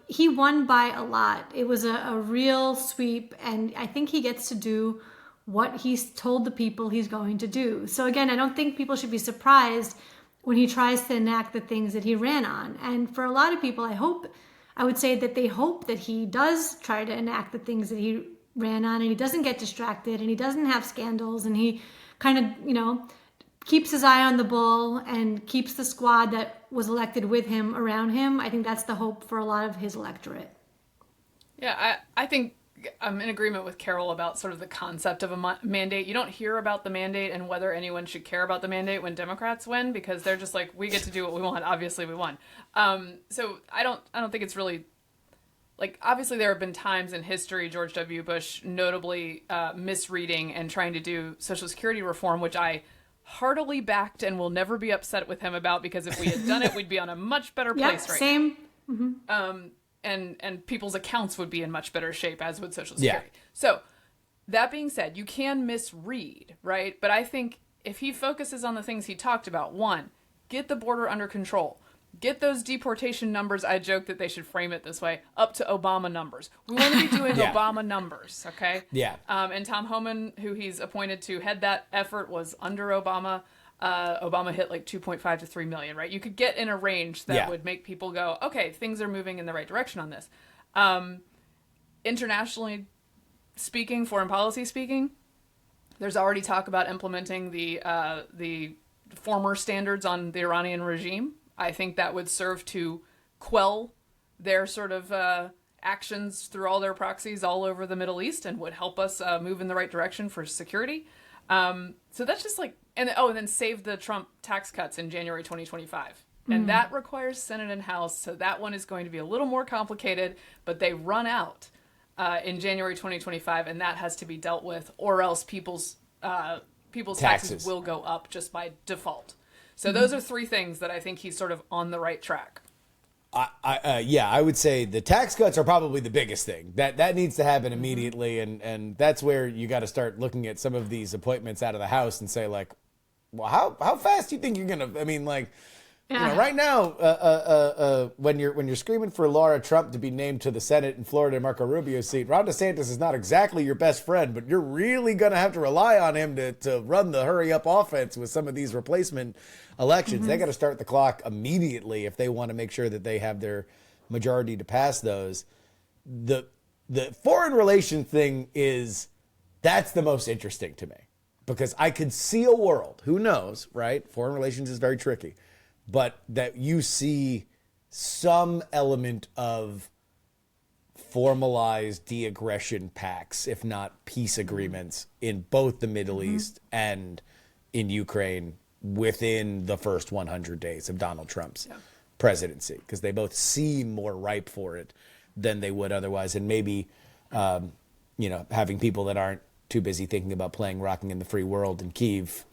He won by a lot. It was a real sweep, and I think he gets to do what he's told the people he's going to do. So again, I don't think people should be surprised when he tries to enact the things that he ran on. And for a lot of people, I would say that they hope that he does try to enact the things that he ran on, and he doesn't get distracted, and he doesn't have scandals, and he kind of, keeps his eye on the ball and keeps the squad that was elected with him around him. I think that's the hope for a lot of his electorate. Yeah, I think I'm in agreement with Karol about sort of the concept of a mandate. You don't hear about the mandate and whether anyone should care about the mandate when Democrats win, because they're just like, we get to do what we want. Obviously, we won. So I don't think it's really, like, obviously there have been times in history, George W. Bush notably misreading and trying to do Social Security reform, which I heartily backed and will never be upset with him about, because if we had done it, we'd be on a much better place right same. now. Mm-hmm. And people's accounts would be in much better shape, as would Social Security. Yeah. So that being said, you can misread, right? But I think if he focuses on the things he talked about, one, get the border under control. Get those deportation numbers, I joke that they should frame it this way, up to Obama numbers. We want to be doing Obama numbers, okay? Yeah. And Tom Homan, who he's appointed to head that effort, was under Obama. Obama hit like 2.5 to 3 million, right? You could get in a range that would make people go, okay, things are moving in the right direction on this. Internationally speaking, foreign policy speaking, there's already talk about implementing the former standards on the Iranian regime. I think that would serve to quell their sort of actions through all their proxies all over the Middle East, and would help us move in the right direction for security. So that's just like, and then save the Trump tax cuts in January 2025. And that requires Senate and House. So that one is going to be a little more complicated, but they run out in January 2025, and that has to be dealt with, or else people's taxes will go up just by default. So those are three things that I think he's sort of on the right track. I would say the tax cuts are probably the biggest thing. That needs to happen immediately, and that's where you got to start looking at some of these appointments out of the House and say, like, well, how fast do you think you're gonna? I mean, like, right now, when you're screaming for Laura Trump to be named to the Senate in Florida, Marco Rubio's seat, Ron DeSantis is not exactly your best friend, but you're really gonna have to rely on him to run the hurry up offense with some of these replacement elections. They got to start the clock immediately if they want to make sure that they have their majority to pass those. The foreign relations thing that's the most interesting to me, because I could see a world, who knows, right? Foreign relations is very tricky, but that you see some element of formalized de-aggression pacts, if not peace agreements, in both the Middle East and in Ukraine within the first 100 days of Donald Trump's presidency, because they both seem more ripe for it than they would otherwise. And maybe, having people that aren't too busy thinking about playing Rocking in the Free World in Kyiv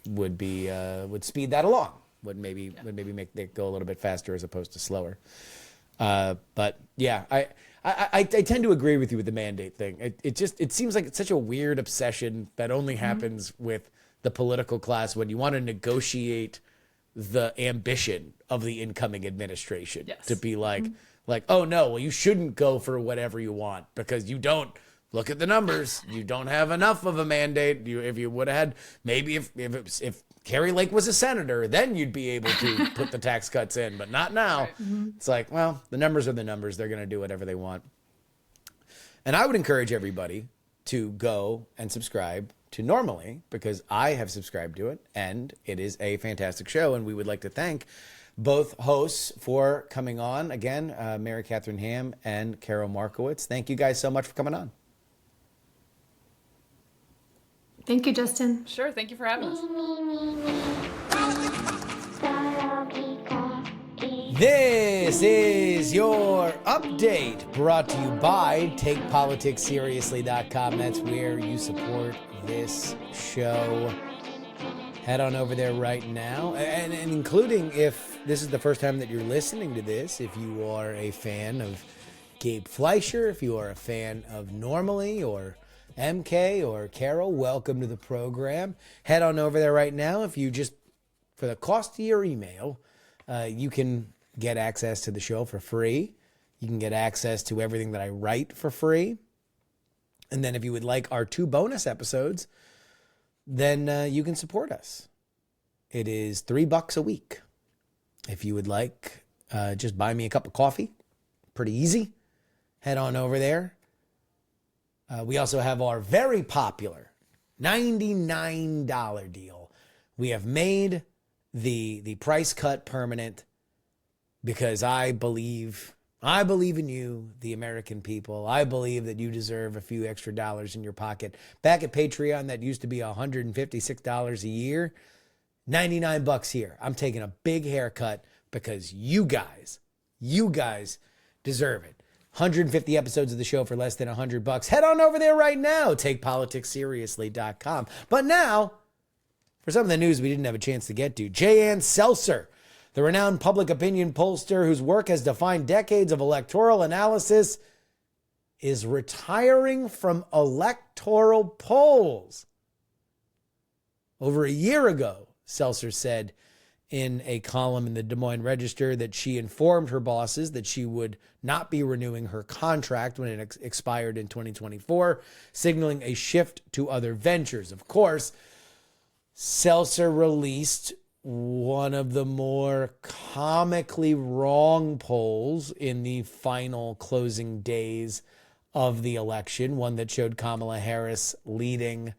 would speed that along, would maybe make it go a little bit faster as opposed to slower. But yeah, I tend to agree with you with the mandate thing. It seems like it's such a weird obsession that only happens with the political class when you want to negotiate the ambition of the incoming administration to be like, oh no, well, you shouldn't go for whatever you want because you don't look at the numbers. You don't have enough of a mandate. If you would have had, maybe if Carrie Lake was a senator, then you'd be able to put the tax cuts in, but not now. Right. It's like, well, the numbers are the numbers. They're going to do whatever they want. And I would encourage everybody to go and subscribe to Normally, because I have subscribed to it, and it is a fantastic show, and we would like to thank both hosts for coming on. Again, Mary Katherine Ham and Karol Markowicz. Thank you guys so much for coming on. Thank you, Justin. Sure, thank you for having us. This is your update brought to you by TakePoliticsSeriously.com. That's where you support this show. Head on over there right now, and including if this is the first time that you're listening to this, if you are a fan of Gabe Fleisher, if you are a fan of Normally or MK or Karol, welcome to the program. Head on over there right now. If you just, for the cost of your email, you can get access to the show for free. You can get access to everything that I write for free. And then if you would like our 2 bonus episodes, then you can support us. It is $3 a week. If you would like, just buy me a cup of coffee. Pretty easy. Head on over there. We also have our very popular $99 deal. We have made the price cut permanent because I believe in you, the American people. I believe that you deserve a few extra dollars in your pocket. Back at Patreon, that used to be $156 a year. $99 here. I'm taking a big haircut because you guys deserve it. 150 episodes of the show for less than $100. Head on over there right now. TakePoliticsSeriously.com. But now, for some of the news we didn't have a chance to get to, Selzer, the renowned public opinion pollster whose work has defined decades of electoral analysis, is retiring from electoral polls. Over a year ago, Selzer said in a column in the Des Moines Register that she informed her bosses that she would not be renewing her contract when it expired in 2024, signaling a shift to other ventures. Of course, Selzer released one of the more comically wrong polls in the final closing days of the election, one that showed Kamala Harris leading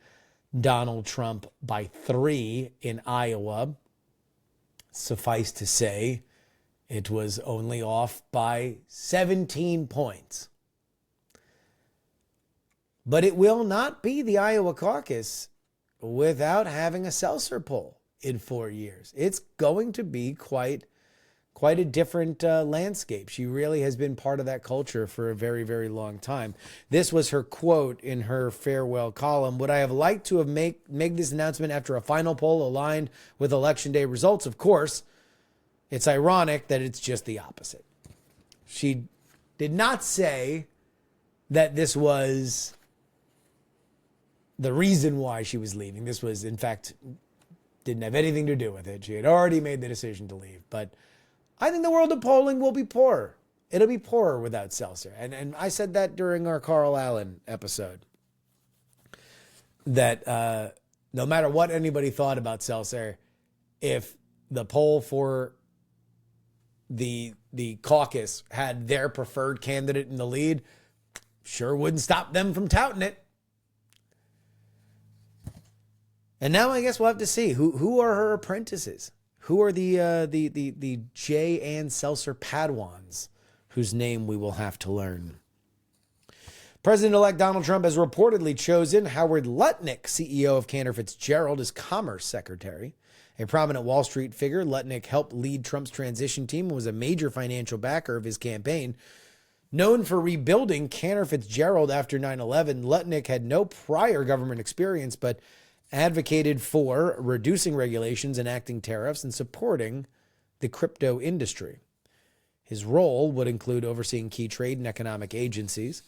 Donald Trump by 3 in Iowa. Suffice to say, it was only off by 17 points. But it will not be the Iowa caucus without having a Selzer poll in 4 years. It's going to be quite a different landscape. She really has been part of that culture for a very, very long time. This was her quote in her farewell column. Would I have liked to have made this announcement after a final poll aligned with Election Day results? Of course. It's ironic that it's just the opposite. She did not say that this was the reason why she was leaving. This was, in fact, didn't have anything to do with it. She had already made the decision to leave. But I think the world of polling will be poorer. It'll be poorer without Selzer. And I said that during our Carl Allen episode. That no matter what anybody thought about Selzer, if the poll for the caucus had their preferred candidate in the lead, sure wouldn't stop them from touting it. And now I guess we'll have to see who are her apprentices. Who are the J. Ann Selzer Padawans, whose name we will have to learn? President-elect Donald Trump has reportedly chosen Howard Lutnick, CEO of Cantor Fitzgerald, as Commerce Secretary. A prominent Wall Street figure, Lutnick helped lead Trump's transition team and was a major financial backer of his campaign. Known for rebuilding Cantor Fitzgerald after 9/11, Lutnick had no prior government experience, but advocated for reducing regulations, enacting tariffs, and supporting the crypto industry. His role would include overseeing key trade and economic agencies.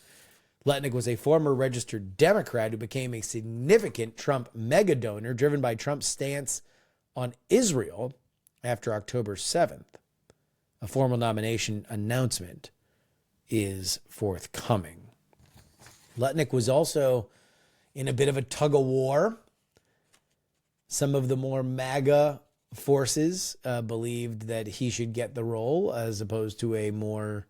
Lutnick was a former registered Democrat who became a significant Trump mega donor, driven by Trump's stance on Israel after October 7th. A formal nomination announcement is forthcoming. Lutnick was also in a bit of a tug of war. Some of the more MAGA forces believed that he should get the role as opposed to a more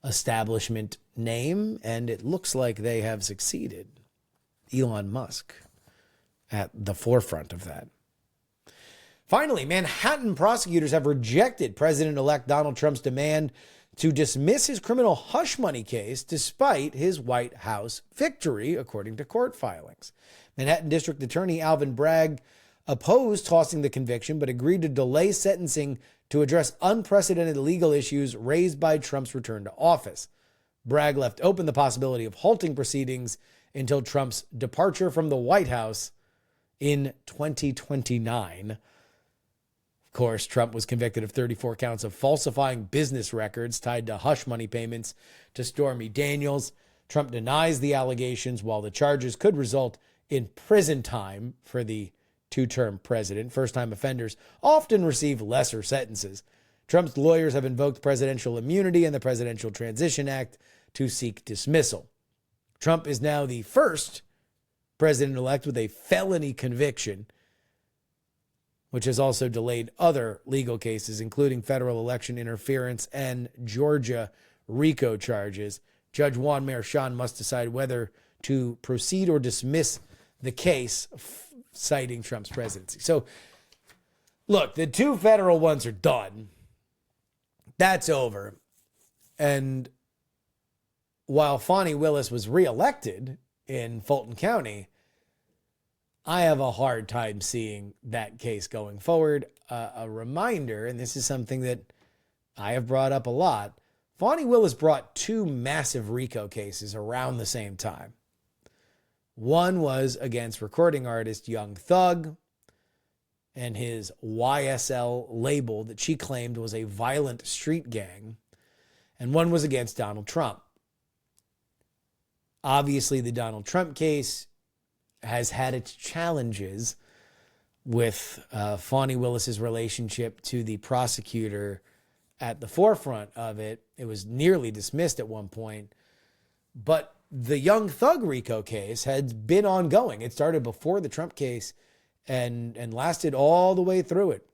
establishment name, and it looks like they have succeeded. Elon Musk at the forefront of that. Finally, Manhattan prosecutors have rejected President-elect Donald Trump's demand to dismiss his criminal hush money case despite his White House victory, according to court filings. Manhattan District Attorney Alvin Bragg opposed tossing the conviction, but agreed to delay sentencing to address unprecedented legal issues raised by Trump's return to office. Bragg left open the possibility of halting proceedings until Trump's departure from the White House in 2029. Of course, Trump was convicted of 34 counts of falsifying business records tied to hush money payments to Stormy Daniels. Trump denies the allegations, while the charges could result in prison time for the two-term president. First-time offenders often receive lesser sentences. Trump's lawyers have invoked presidential immunity and the Presidential Transition Act to seek dismissal. Trump is now the first president-elect with a felony conviction, which has also delayed other legal cases, including federal election interference and Georgia RICO charges. Judge Juan Merchan must decide whether to proceed or dismiss the case, citing Trump's presidency. So, look, the 2 federal ones are done. That's over. And while Fani Willis was reelected in Fulton County, I have a hard time seeing that case going forward. A reminder, and this is something that I have brought up a lot, Fani Willis brought 2 massive RICO cases around the same time. One was against recording artist Young Thug and his YSL label that she claimed was a violent street gang. And one was against Donald Trump. Obviously, the Donald Trump case has had its challenges with Fani Willis's relationship to the prosecutor at the forefront of it. It was nearly dismissed at one point. But the Young Thug RICO case had been ongoing. It started before the Trump case and lasted all the way through it.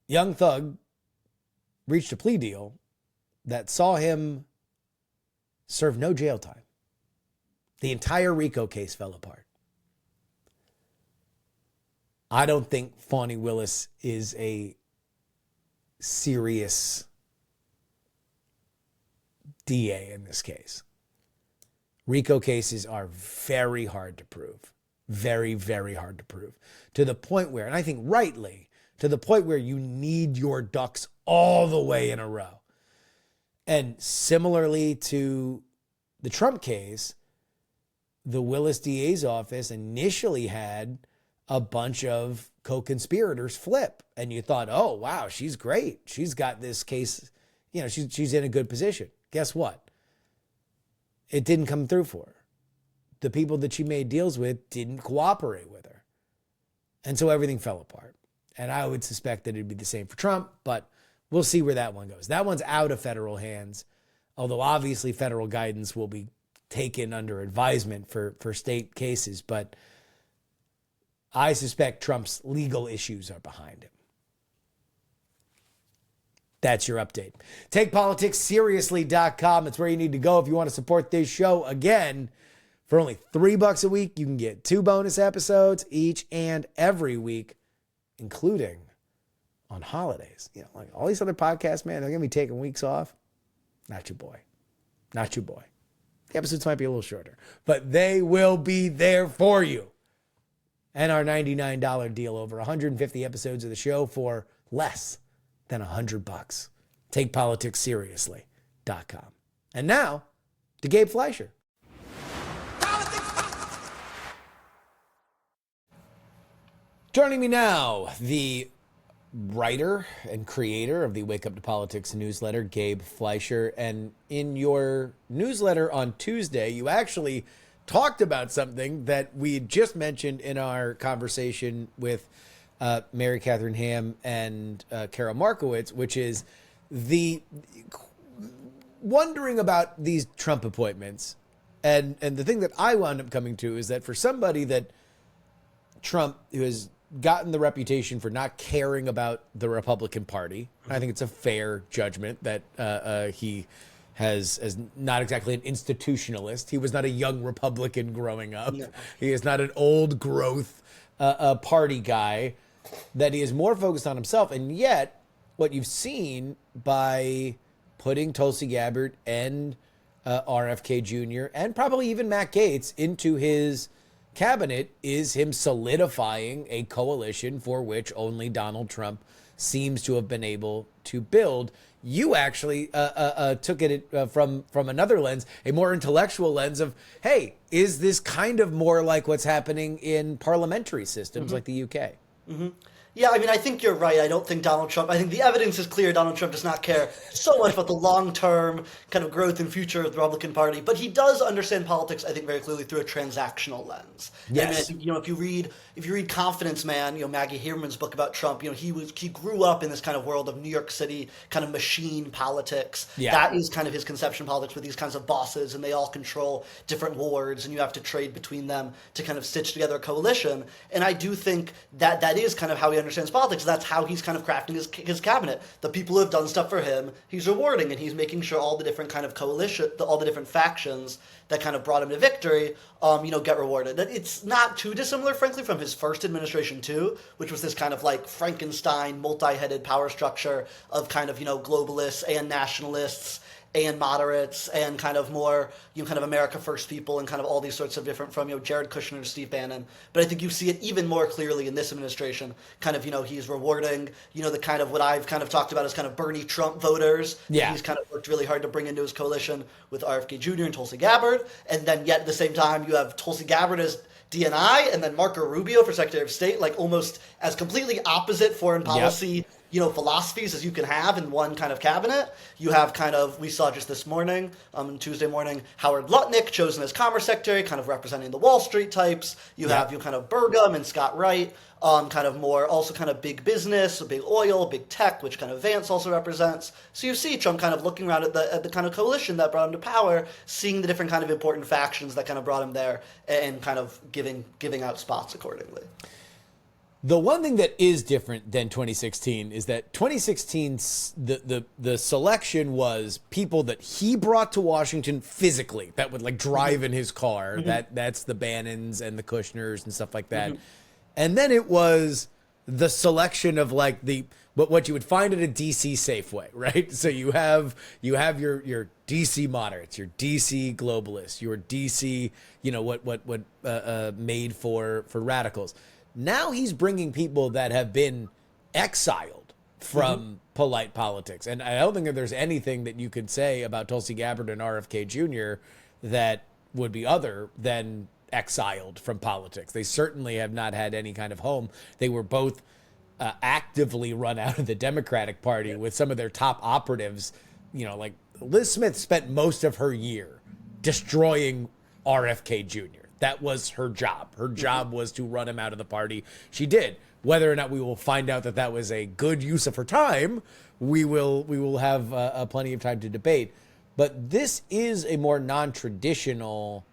Young Thug reached a plea deal that saw him serve no jail time. The entire RICO case fell apart. I don't think Fani Willis is a serious DA in this case. RICO cases are very hard to prove. Very, very hard to prove. To the point where, and I think rightly, to the point where you need your ducks all the way in a row. And similarly to the Trump case, the Willis DA's office initially had a bunch of co-conspirators flip. And you thought, oh, wow, she's great. She's got this case, you know, she's in a good position. Guess what? It didn't come through for her. The people that she made deals with didn't cooperate with her. And so everything fell apart. And I would suspect that it'd be the same for Trump, but we'll see where that one goes. That one's out of federal hands, although obviously federal guidance will be taken under advisement for state cases. But I suspect Trump's legal issues are behind him. That's your update. TakePoliticsSeriously.com. It's where you need to go if you want to support this show. Again, for only $3 a week, you can get 2 bonus episodes each and every week, including on holidays. You know, like all these other podcasts, man, they're going to be taking weeks off. Not your boy. Not your boy. The episodes might be a little shorter, but they will be there for you. And our $99 deal, over 150 episodes of the show for less than $100. TakePoliticsSeriously.com. And now to Gabe Fleisher. Joining me now, the writer and creator of the Wake Up to Politics newsletter, Gabe Fleisher. And in your newsletter on Tuesday, you actually talked about something that we had just mentioned in our conversation with Mary Katherine Ham and Karol Markowicz, which is the wondering about these Trump appointments. And the thing that I wound up coming to is that for somebody that Trump, who has gotten the reputation for not caring about the Republican Party, I think it's a fair judgment that he has not exactly an institutionalist. He was not a young Republican growing up. No. He is not an old growth party guy, that he is more focused on himself. And yet what you've seen by putting Tulsi Gabbard and RFK Jr. and probably even Matt Gaetz into his cabinet is him solidifying a coalition for which only Donald Trump seems to have been able to build. You actually took it from another lens, a more intellectual lens of, hey, is this kind of more like what's happening in parliamentary systems like the UK? Mm-hmm. Yeah, I mean, I think you're right. I don't think Donald Trump, I think the evidence is clear Donald Trump does not care so much about the long-term kind of growth and future of the Republican Party, but he does understand politics, I think, very clearly through a transactional lens. Yes. I mean, I think, if you read Confidence Man, Maggie Haberman's book about Trump, he grew up in this kind of world of New York City kind of machine politics. Yeah. That is kind of his conception of politics, with these kinds of bosses, and they all control different wards, and you have to trade between them to kind of stitch together a coalition. And I do think that is kind of how he understands politics. That's how he's kind of crafting his cabinet. The people who have done stuff for him, he's rewarding, and he's making sure all the different kind of coalition, all the different factions that kind of brought him to victory, get rewarded. It's not too dissimilar, frankly, from his first administration too, which was this kind of like Frankenstein, multi-headed power structure of kind of, globalists and nationalists and moderates and kind of more, kind of America First people and kind of all these sorts of different, from, Jared Kushner to Steve Bannon. But I think you see it even more clearly in this administration. Kind of, he's rewarding, the kind of what I've kind of talked about as kind of Bernie Trump voters. Yeah. He's kind of worked really hard to bring into his coalition with RFK Jr. and Tulsi Gabbard. And then yet at the same time, you have Tulsi Gabbard as DNI and then Marco Rubio for Secretary of State, like almost as completely opposite foreign policy philosophies as you can have in one kind of cabinet. You have kind of, we saw just this morning, Tuesday morning, Howard Lutnick chosen as Commerce Secretary, kind of representing the Wall Street types. You have kind of Burgum and Scott Wright, kind of more, also kind of big business, big oil, big tech, which kind of Vance also represents. So you see Trump kind of looking around at the kind of coalition that brought him to power, seeing the different kind of important factions that kind of brought him there, and kind of giving out spots accordingly. The one thing that is different than 2016 is that 2016, the selection was people that he brought to Washington physically, that would like drive in his car. Mm-hmm. That's the Bannons and the Kushners and stuff like that. Mm-hmm. And then it was the selection of like what you would find at a DC Safeway, right? So you have your DC moderates, your DC globalists, your DC, what made for radicals. Now he's bringing people that have been exiled from polite politics. And I don't think that there's anything that you could say about Tulsi Gabbard and RFK Jr. that would be other than exiled from politics. They certainly have not had any kind of home. They were both actively run out of the Democratic Party with some of their top operatives. Like Liz Smith spent most of her year destroying RFK Jr. That was her job. Her job was to run him out of the party. She did. Whether or not we will find out that was a good use of her time, we will have plenty of time to debate. But this is a more non-traditional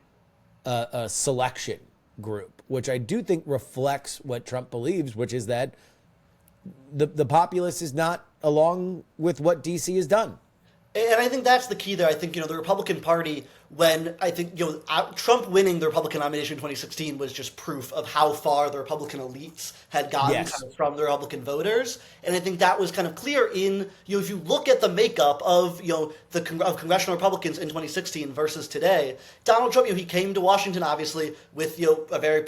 selection group, which I do think reflects what Trump believes, which is that the populace is not along with what DC has done. And I think that's the key there. I think, the Republican Party, when I think, Trump winning the Republican nomination in 2016 was just proof of how far the Republican elites had gotten kind of from the Republican voters. And I think that was kind of clear in, if you look at the makeup of, of congressional Republicans in 2016 versus today, Donald Trump, he came to Washington, obviously, with, a very,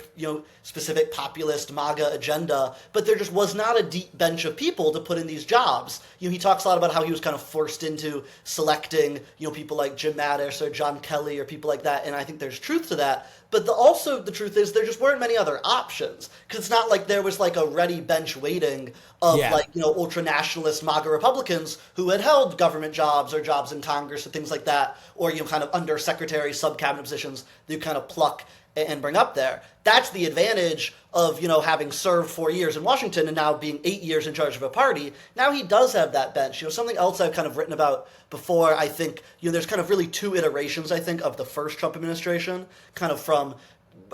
specific populist MAGA agenda, but there just was not a deep bench of people to put in these jobs. He talks a lot about how he was kind of forced into selecting, people like Jim Mattis or John Kelly or people like that, and I think there's truth to that. But also the truth is there just weren't many other options, because it's not like there was like a ready bench waiting of ultra-nationalist MAGA Republicans who had held government jobs or jobs in Congress or things like that, or kind of undersecretary, sub-cabinet positions that you kind of pluck and bring up there. That's the advantage of, having served 4 years in Washington and now being 8 years in charge of a party. Now he does have that bench. Something else I've kind of written about before, I think, there's kind of really two iterations, I think, of the first Trump administration, kind of from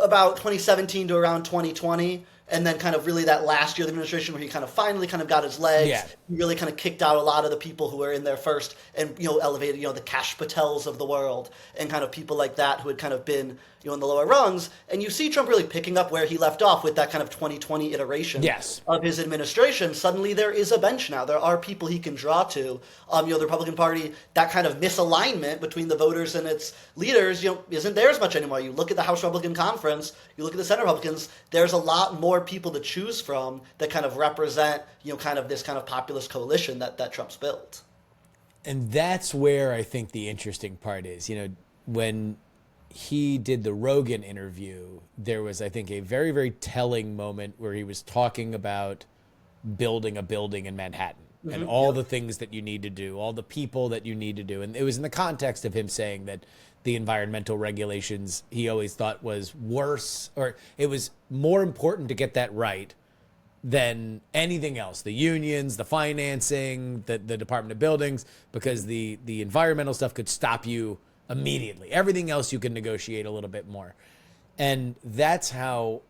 about 2017 to around 2020. And then kind of really that last year of the administration where he kind of finally kind of got his legs. Yeah. He really kind of kicked out a lot of the people who were in there first and, elevated, the Kash Patels of the world and kind of people like that who had kind of been, in the lower rungs. And you see Trump really picking up where he left off with that kind of 2020 iteration of his administration. Suddenly there is a bench now. There are people he can draw to. The Republican Party, that kind of misalignment between the voters and its leaders, isn't there as much anymore. You look at the House Republican Conference, you look at the Senate Republicans, there's a lot more people to choose from that kind of represent, kind of this kind of populist coalition that Trump's built. And that's where I think the interesting part is, when he did the Rogan interview, there was, I think, a very, very telling moment where he was talking about building a building in Manhattan and all the things that you need to do, all the people that you need to do. And it was in the context of him saying that the environmental regulations he always thought was worse, or it was more important to get that right than anything else. The unions, the financing, the Department of Buildings, because the environmental stuff could stop you immediately. Everything else you can negotiate a little bit more. And that's how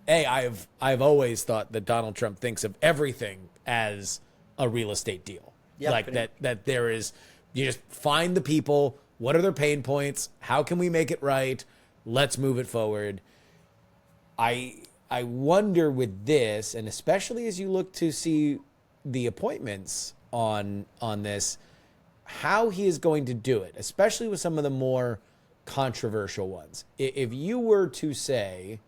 I've always thought that Donald Trump thinks of everything as a real estate deal. Yeah, like that there is, you just find the people, what are their pain points? How can we make it right? Let's move it forward. I wonder with this, and especially as you look to see the appointments on this, how he is going to do it, especially with some of the more controversial ones. If you were to say,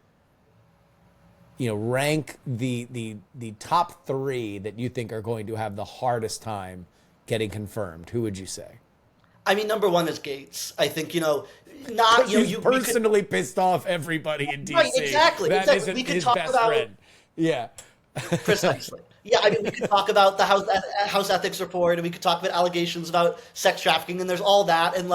rank the top 3 that you think are going to have the hardest time getting confirmed, who would you say? I mean, number 1 is Gaetz. I think, not you personally pissed off everybody in DC. Right, exactly. That exactly. isn't We could his talk best about friend. Yeah. Precisely. Yeah, I mean, we could talk about the House Ethics Report, and we could talk about allegations about sex trafficking, and there's all that, and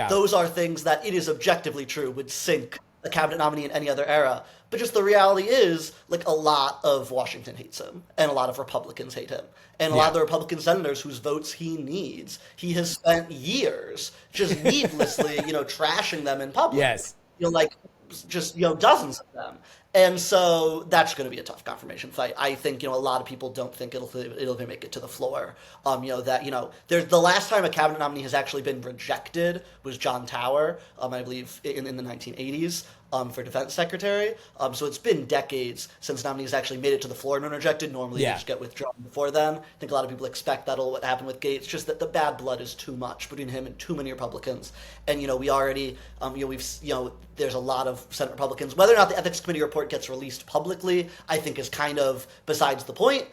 those are things that it is objectively true would sink a cabinet nominee in any other era. But just the reality is, a lot of Washington hates him, and a lot of Republicans hate him. And a lot of the Republican senators whose votes he needs, he has spent years just needlessly, trashing them in public. Yes. Dozens of them. And so that's going to be a tough confirmation fight. I think, a lot of people don't think it'll even make it to the floor. There's the last time a cabinet nominee has actually been rejected was John Tower, I believe in the 1980s. For defense secretary. So it's been decades since nominees actually made it to the floor and been rejected. Normally they just get withdrawn before then. I think a lot of people expect that'll happen with Gaetz, just that the bad blood is too much between him and too many Republicans. And, we already, there's a lot of Senate Republicans. Whether or not the Ethics Committee report gets released publicly, I think is kind of besides the point.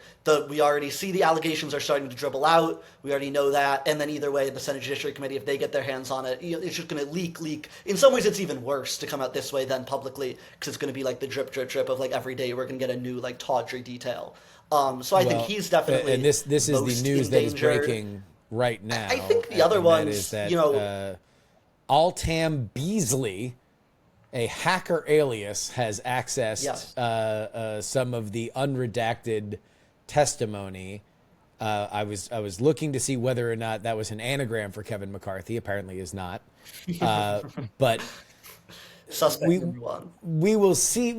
We already see the allegations are starting to dribble out. We already know that. And then either way, the Senate Judiciary Committee, if they get their hands on it, it's just going to leak. In some ways, it's even worse to come out this way than publicly, because it's going to be like the drip of every day we're going to get a new tawdry detail. So I think he's definitely and this is the news that is breaking right now. I think the other ones, is that, Altam Beasley, a hacker alias, has accessed some of the unredacted testimony. I was looking to see whether or not that was an anagram for Kevin McCarthy. Apparently is not. But suspect number 1. We will see.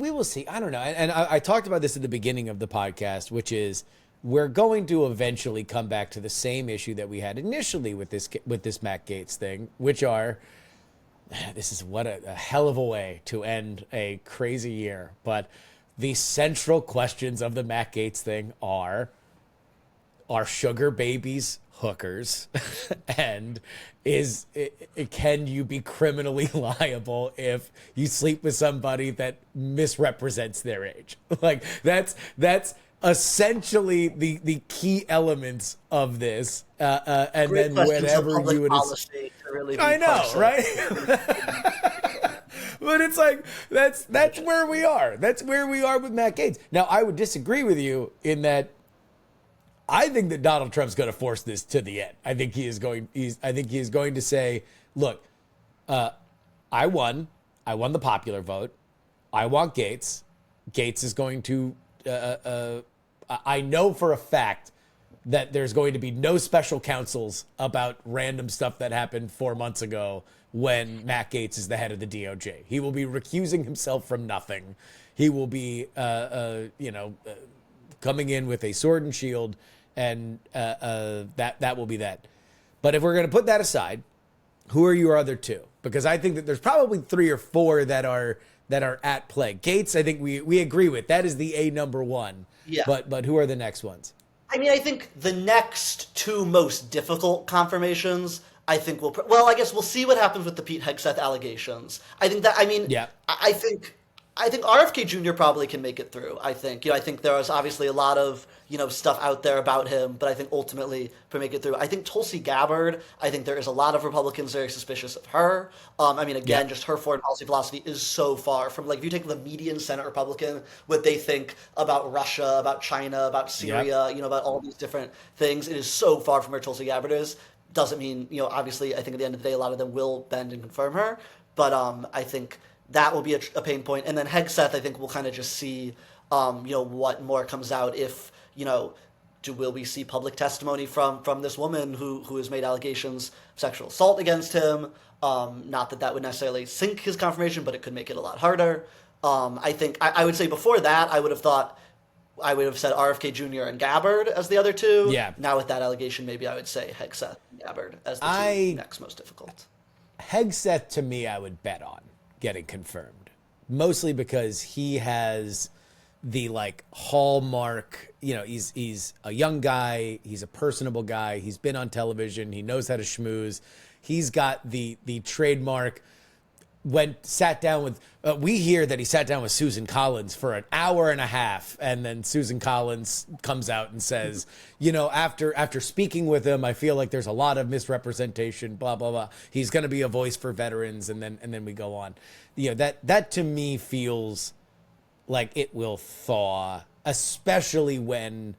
I don't know. And I talked about this at the beginning of the podcast, which is we're going to eventually come back to the same issue that we had initially with this Matt Gaetz thing, which are, this is what a hell of a way to end a crazy year. But the central questions of the Matt Gaetz thing are sugar babies hookers? And can you be criminally liable if you sleep with somebody that misrepresents their age? That's essentially the key elements of this. And Great then whenever you would, really I know, right? But it's that's where we are. That's where we are with Matt Gaetz. Now, I would disagree with you in that I think that Donald Trump's going to force this to the end. I think he is going to say, look, I won the popular vote. I want Gaetz. Gaetz is going to, I know for a fact that there's going to be no special counsels about random stuff that happened 4 months ago when Matt Gaetz is the head of the DOJ. He will be recusing himself from nothing. He will be, coming in with a sword and shield, and that will be that. But if we're going to put that aside, who are your other 2? Because I think that there's probably 3 or 4 that are at play. Gaetz, I think we agree with. That is the number 1. Yeah. But who are the next ones? I mean, I think the next 2 most difficult confirmations, I think I guess we'll see what happens with the Pete Hegseth allegations. I think that, I think I think RFK Jr. probably can make it through. I think there was obviously a lot of stuff out there about him, but I think ultimately to make it through. I think Tulsi Gabbard. I think there is a lot of Republicans very suspicious of her. Just her foreign policy philosophy is so far from if you take the median Senate Republican, what they think about Russia, about China, about Syria, about all these different things, it is so far from where Tulsi Gabbard is. Doesn't mean obviously I think at the end of the day a lot of them will bend and confirm her, but I think that will be a pain point. And then Hegseth, I think we'll kind of just see, what more comes out if, will we see public testimony from this woman who has made allegations of sexual assault against him? Not that would necessarily sink his confirmation, but it could make it a lot harder. I think I would say before that, I would have said RFK Jr. and Gabbard as the other two. Yeah. Now with that allegation, maybe I would say Hegseth and Gabbard as the two next most difficult. Hegseth, to me, I would bet on getting confirmed, mostly because he has the hallmark, he's a young guy, he's a personable guy, he's been on television, he knows how to schmooze, he's got the trademark. Sat down with we hear that he sat down with Susan Collins for an hour and a half, and then Susan Collins comes out and says, after speaking with him, I feel like there's a lot of misrepresentation, blah blah blah. He's going to be a voice for veterans, and then we go on. That to me feels like it will thaw, especially when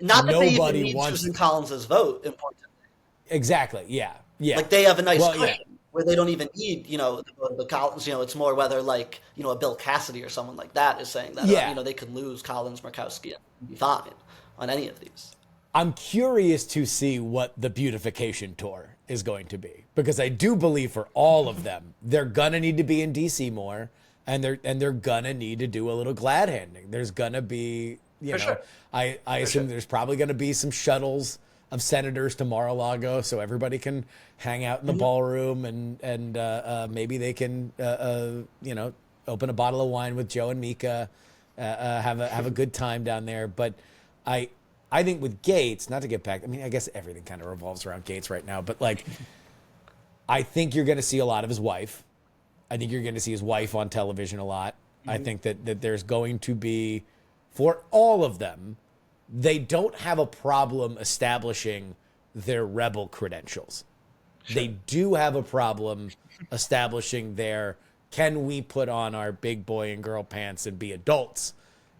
not that nobody they even need wants Susan Collins' vote. Importantly, exactly, yeah. They have a nice cushion. Yeah. Where they don't even need, the Collins, it's more whether a Bill Cassidy or someone like that is saying that, they could lose Collins, Murkowski, and be fine on any of these. I'm curious to see what the beautification tour is going to be, because I do believe for all of them, they're gonna need to be in DC more, and they're gonna need to do a little glad handing. There's gonna be, Sure. I assume there's probably gonna be some shuttles of senators to Mar-a-Lago, so everybody can hang out in the ballroom, and maybe they can open a bottle of wine with Joe and Mika, have a good time down there. But I think with Gaetz, not to get back, I guess everything kind of revolves around Gaetz right now, but I think you're going to see a lot of his wife. I think you're going to see his wife on television a lot. I think that there's going to be, for all of them, they don't have a problem establishing their rebel credentials. Sure. They do have a problem establishing their can we put on our big boy and girl pants and be adults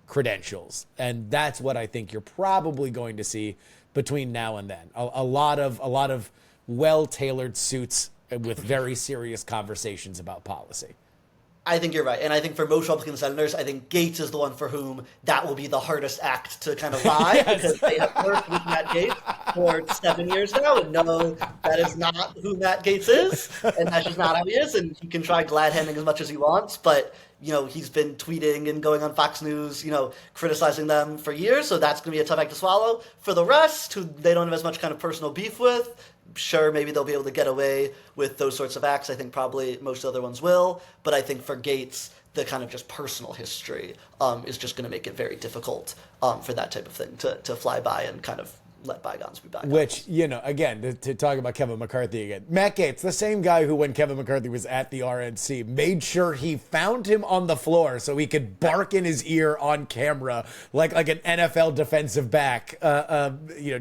credentials. And that's what I think you're probably going to see between now and then. A lot of well-tailored suits with very serious conversations about policy. I think you're right. And I think for most Republican senators, I think Gaetz is the one for whom that will be the hardest act to kind of ride, because they have worked with Matt Gaetz for 7 years now and know that is not who Matt Gaetz is, and that's just not how he is, and he can try glad handing as much as he wants, but he's been tweeting and going on Fox News, criticizing them for years, so that's going to be a tough act to swallow. For the rest, who they don't have as much kind of personal beef with, sure, maybe they'll be able to get away with those sorts of acts. I think probably most other ones will. But I think for Gaetz, the kind of just personal history is just going to make it very difficult for that type of thing to fly by and kind of let bygones be bygones. Which, again, to talk about Kevin McCarthy again, Matt Gaetz, the same guy who, when Kevin McCarthy was at the RNC, made sure he found him on the floor so he could bark in his ear on camera like an NFL defensive back,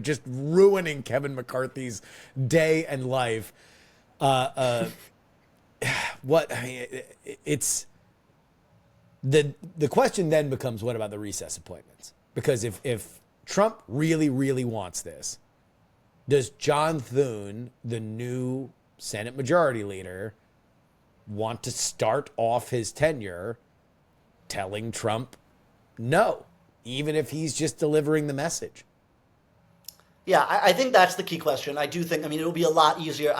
just ruining Kevin McCarthy's day and life. It's the question then becomes, what about the recess appointments? Because if Trump really, really wants this, does John Thune, the new Senate Majority Leader, want to start off his tenure telling Trump no, even if he's just delivering the message? Yeah, I think that's the key question. I do think, it'll be a lot easier.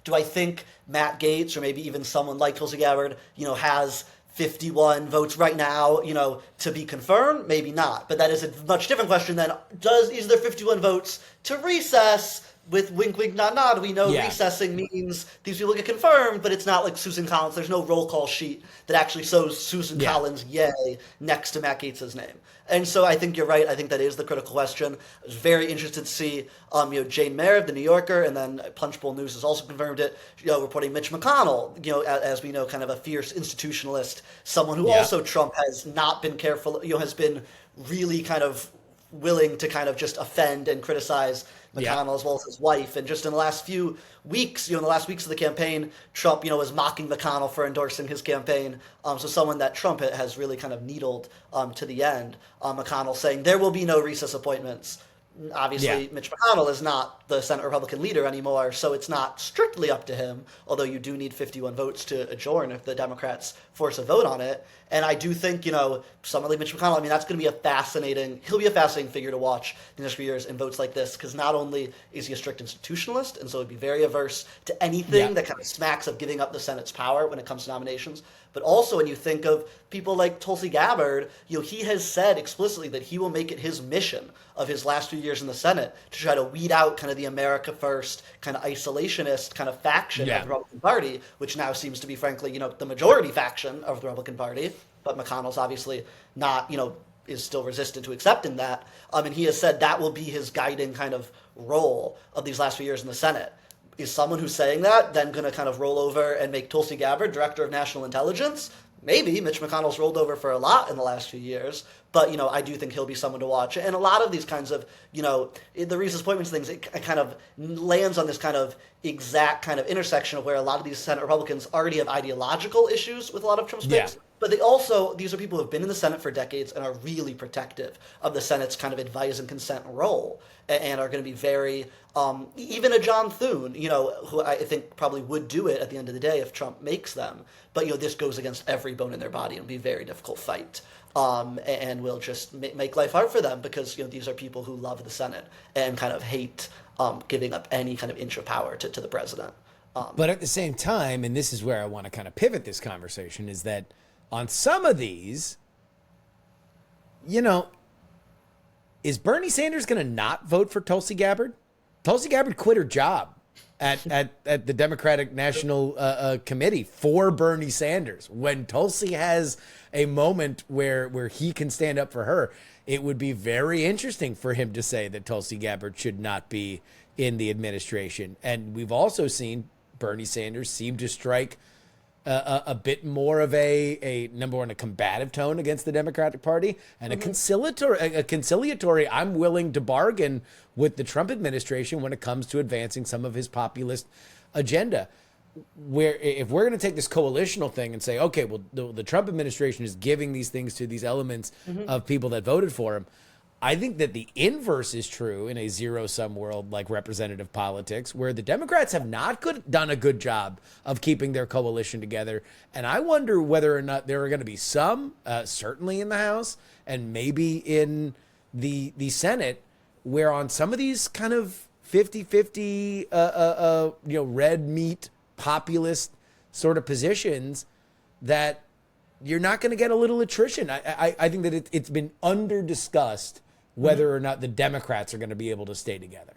Do I think Matt Gaetz, or maybe even someone like Tulsi Gabbard, has 51 votes right now, to be confirmed? Maybe not. But that is a much different question than is there 51 votes to recess with wink, wink, nod, nod, we know recessing means these people get confirmed, but it's not like Susan Collins. There's no roll call sheet that actually shows Susan Collins, yay, next to Matt Gaetz' name. And so I think you're right. I think that is the critical question. I was very interested to see, Jane Mayer of the New Yorker, and then Punchbowl News has also confirmed it, reporting Mitch McConnell, as we know, kind of a fierce institutionalist, someone who also Trump has not been careful, has been really kind of willing to kind of just offend and criticize McConnell as well as his wife. And just in the last few weeks, in the last weeks of the campaign, Trump, was mocking McConnell for endorsing his campaign. So someone that Trump has really kind of needled to the end. McConnell saying there will be no recess appointments. Obviously, Mitch McConnell is not the Senate Republican leader anymore, so it's not strictly up to him, although you do need 51 votes to adjourn if the Democrats force a vote on it. And I do think, someone like Mitch McConnell, that's going to be he'll be a fascinating figure to watch in the next few years in votes like this, because not only is he a strict institutionalist, and so he'd be very averse to anything that kind of smacks of giving up the Senate's power when it comes to nominations, but also when you think of people like Tulsi Gabbard, he has said explicitly that he will make it his mission of his last few years in the Senate to try to weed out kind of the America First kind of isolationist kind of faction of the Republican Party, which now seems to be, frankly, the majority faction of the Republican Party. But McConnell's obviously not, is still resistant to accepting that. And he has said that will be his guiding kind of role of these last few years in the Senate. Is someone who's saying that then going to kind of roll over and make Tulsi Gabbard Director of National Intelligence? Maybe. Mitch McConnell's rolled over for a lot in the last few years. But, I do think he'll be someone to watch. And a lot of these kinds of, the recess appointments things, it kind of lands on this kind of exact kind of intersection of where a lot of these Senate Republicans already have ideological issues with a lot of Trump's picks. But these are people who have been in the Senate for decades and are really protective of the Senate's kind of advise and consent role, and are going to be very, even a John Thune, who I think probably would do it at the end of the day if Trump makes them. But, this goes against every bone in their body and be a very difficult fight. And will just make life hard for them because, these are people who love the Senate and kind of hate giving up any kind of inch of power to the president. But at the same time, and this is where I want to kind of pivot this conversation, is that on some of these, is Bernie Sanders going to not vote for Tulsi Gabbard? Tulsi Gabbard quit her job at the Democratic National Committee for Bernie Sanders. When Tulsi has a moment where he can stand up for her, it would be very interesting for him to say that Tulsi Gabbard should not be in the administration. And we've also seen Bernie Sanders seem to strike a bit more of a number one, a combative tone against the Democratic Party, and a conciliatory, I'm willing to bargain with the Trump administration when it comes to advancing some of his populist agenda. Where if we're going to take this coalitional thing and say, okay, well, the Trump administration is giving these things to these elements of people that voted for him, I think that the inverse is true in a zero-sum world like representative politics, where the Democrats have not done a good job of keeping their coalition together. And I wonder whether or not there are going to be some, certainly in the House and maybe in the Senate, where on some of these kind of 50-50, red meat populist sort of positions, that you're not going to get a little attrition. I think that it's been under-discussed whether or not the Democrats are going to be able to stay together.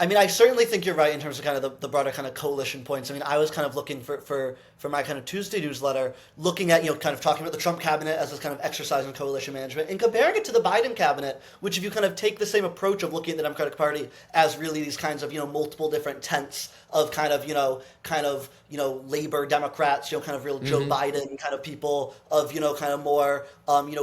I certainly think you're right in terms of kind of the broader kind of coalition points. I was kind of looking for my kind of Tuesday newsletter, looking at, kind of talking about the Trump cabinet as this kind of exercise in coalition management and comparing it to the Biden cabinet, which if you kind of take the same approach of looking at the Democratic Party as really these kinds of, multiple different tents of kind of, labor Democrats, kind of real Joe Biden kind of people of, kind of more,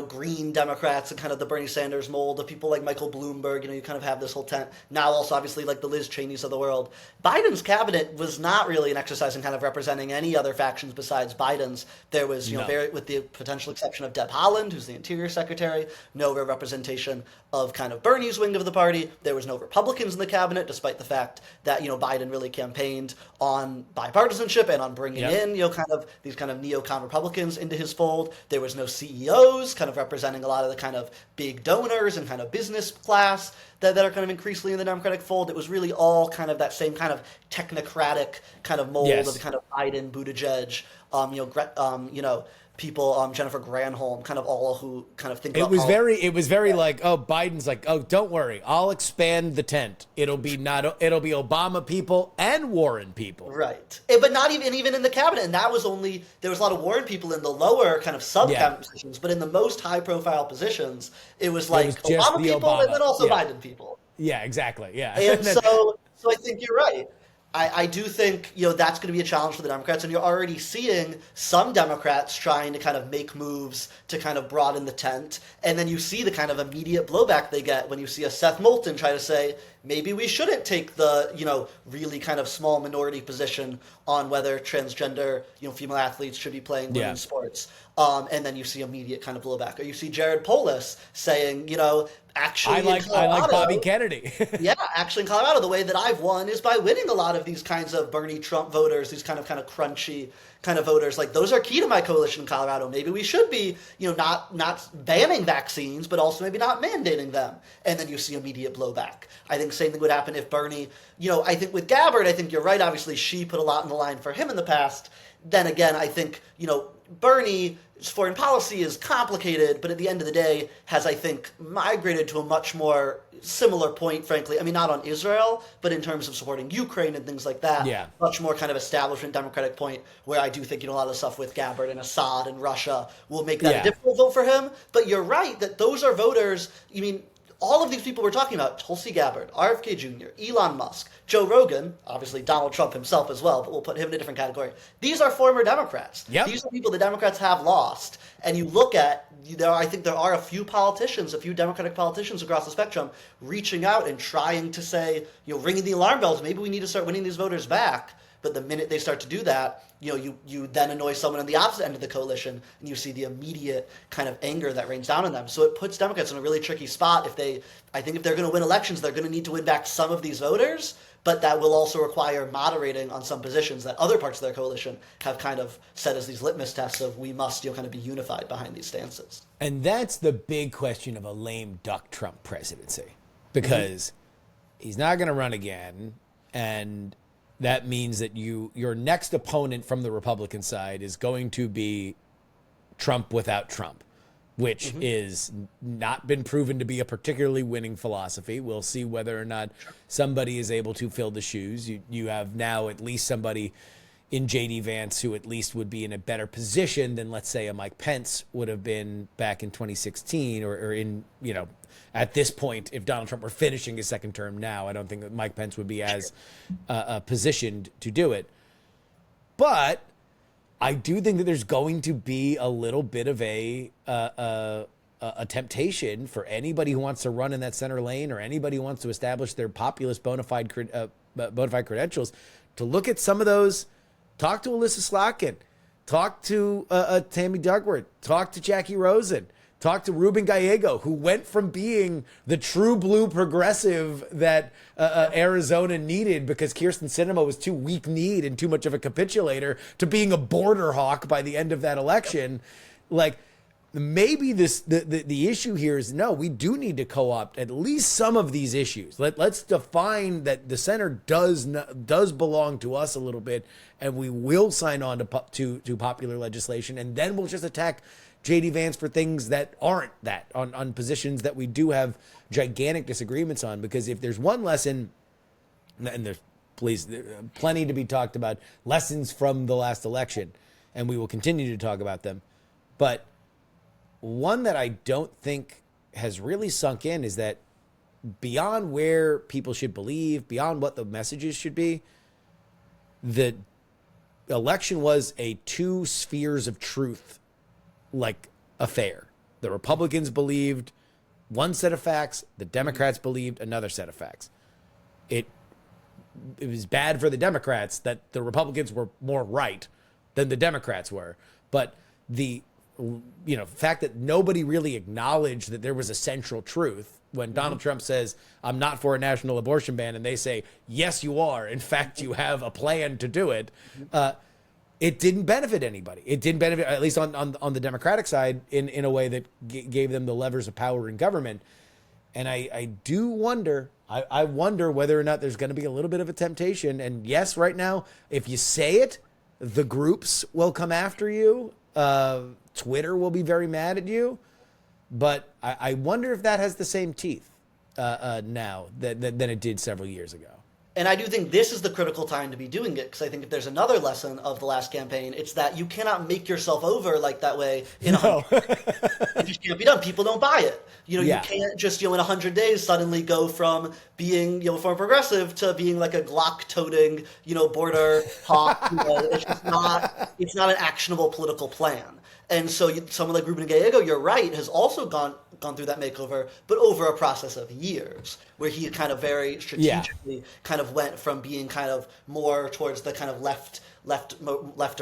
green Democrats and kind of the Bernie Sanders mold of people like Michael Bloomberg, you kind of have this whole tent. Now also obviously like the Liz Cheneys of the world. Biden's cabinet was not really an exercise in kind of representing any other factions besides Biden's. There was, with the potential exception of Deb Haaland, who's the Interior Secretary, no real representation of kind of Bernie's wing of the party. There was no Republicans in the cabinet, despite the fact that, Biden really campaigned on bipartisanship and on bringing in, kind of these kind of neocon Republicans into his fold. There was no CEOs kind of representing a lot of the kind of big donors and kind of business class that are kind of increasingly in the Democratic fold. It was really all kind of that same kind of technocratic kind of mold of the kind of Biden, Buttigieg, people, Jennifer Granholm, kind of all who kind of think It about was very like, oh, Biden's like, oh, don't worry, I'll expand the tent. It'll be Obama people and Warren people. Right. But not even in the cabinet. And that was there was a lot of Warren people in the lower kind of sub-cabinet positions, but in the most high-profile positions, it was like Obama people and then also Biden people. Yeah, exactly. Yeah. And so I think you're right. I do think, that's going to be a challenge for the Democrats, and you're already seeing some Democrats trying to kind of make moves to kind of broaden the tent, and then you see the kind of immediate blowback they get when you see a Seth Moulton try to say, maybe we shouldn't take the, really kind of small minority position on whether transgender, female athletes should be playing women's sports. And then you see immediate kind of blowback. Or you see Jared Polis saying, actually, I like Bobby Kennedy. Yeah, actually in Colorado, the way that I've won is by winning a lot of these kinds of Bernie Trump voters, these kind of crunchy kind of voters. Like, those are key to my coalition in Colorado. Maybe we should be, not banning vaccines, but also maybe not mandating them. And then you see immediate blowback. I think same thing would happen if Bernie, I think with Gabbard, I think you're right. Obviously, she put a lot in the line for him in the past. Then again, I think, Bernie's foreign policy is complicated, but at the end of the day has, I think, migrated to a much more similar point, frankly. I mean, not on Israel, but in terms of supporting Ukraine and things like that. Yeah. Much more kind of establishment Democratic point, where I do think, a lot of the stuff with Gabbard and Assad and Russia will make that a difficult vote for him. But you're right that those are voters, all of these people we're talking about, Tulsi Gabbard, RFK Jr., Elon Musk, Joe Rogan, obviously Donald Trump himself as well, but we'll put him in a different category. These are former Democrats. Yep. These are people the Democrats have lost. And you look at, I think there are a few Democratic politicians across the spectrum reaching out and trying to say, ringing the alarm bells, maybe we need to start winning these voters back. But the minute they start to do that, you then annoy someone on the opposite end of the coalition, and you see the immediate kind of anger that rains down on them. So it puts Democrats in a really tricky spot. I think if they're going to win elections, they're going to need to win back some of these voters, but that will also require moderating on some positions that other parts of their coalition have kind of set as these litmus tests of we must kind of be unified behind these stances. And that's the big question of a lame duck Trump presidency, because he's not going to run again, and that means that your next opponent from the Republican side is going to be Trump without Trump, which is not been proven to be a particularly winning philosophy. We'll see whether or not somebody is able to fill the shoes. You have now at least somebody in J.D. Vance who at least would be in a better position than, let's say, a Mike Pence would have been back in 2016 or in, at this point, if Donald Trump were finishing his second term now, I don't think that Mike Pence would be as positioned to do it. But I do think that there's going to be a little bit of a temptation for anybody who wants to run in that center lane, or anybody who wants to establish their populist bona fide credentials, to look at some of those. Talk to Alyssa Slotkin, talk to Tammy Duckworth, talk to Jackie Rosen, talk to Ruben Gallego, who went from being the true blue progressive that Arizona needed because Kyrsten Sinema was too weak-kneed and too much of a capitulator, to being a border hawk by the end of that election. Like, maybe the issue here is, no, we do need to co-opt at least some of these issues. Let's define that the center does belong to us a little bit, and we will sign on to popular legislation, and then we'll just attack J.D. Vance for things that aren't that, on positions that we do have gigantic disagreements on. Because if there's one lesson, and there's plenty to be talked about, lessons from the last election, and we will continue to talk about them, but one that I don't think has really sunk in is that beyond where people should believe, beyond what the messages should be, the election was a two spheres of truth affair. The Republicans believed one set of facts, the Democrats believed another set of facts. It was bad for the Democrats that the Republicans were more right than the Democrats were, but the fact that nobody really acknowledged that there was a central truth when Donald Trump says, I'm not for a national abortion ban, and they say, yes, you are. In fact, you have a plan to do it. It didn't benefit anybody. It didn't benefit, at least on the Democratic side, in a way that gave them the levers of power in government. And I do wonder, I wonder whether or not there's going to be a little bit of a temptation. And yes, right now, if you say it, the groups will come after you. Twitter will be very mad at you. But I wonder if that has the same teeth now than it did several years ago. And I do think this is the critical time to be doing it, because I think if there's another lesson of the last campaign, it's that you cannot make yourself over like that way in 100 days. It just can't be done. People don't buy it. You can't just, in 100 days suddenly go from being, from a progressive to being like a Glock-toting, border hawk. It's not an actionable political plan. And so someone like Ruben Gallego, you're right, has also gone through that makeover, but over a process of years, where he kind of very strategically kind of went from being kind of more towards the kind of left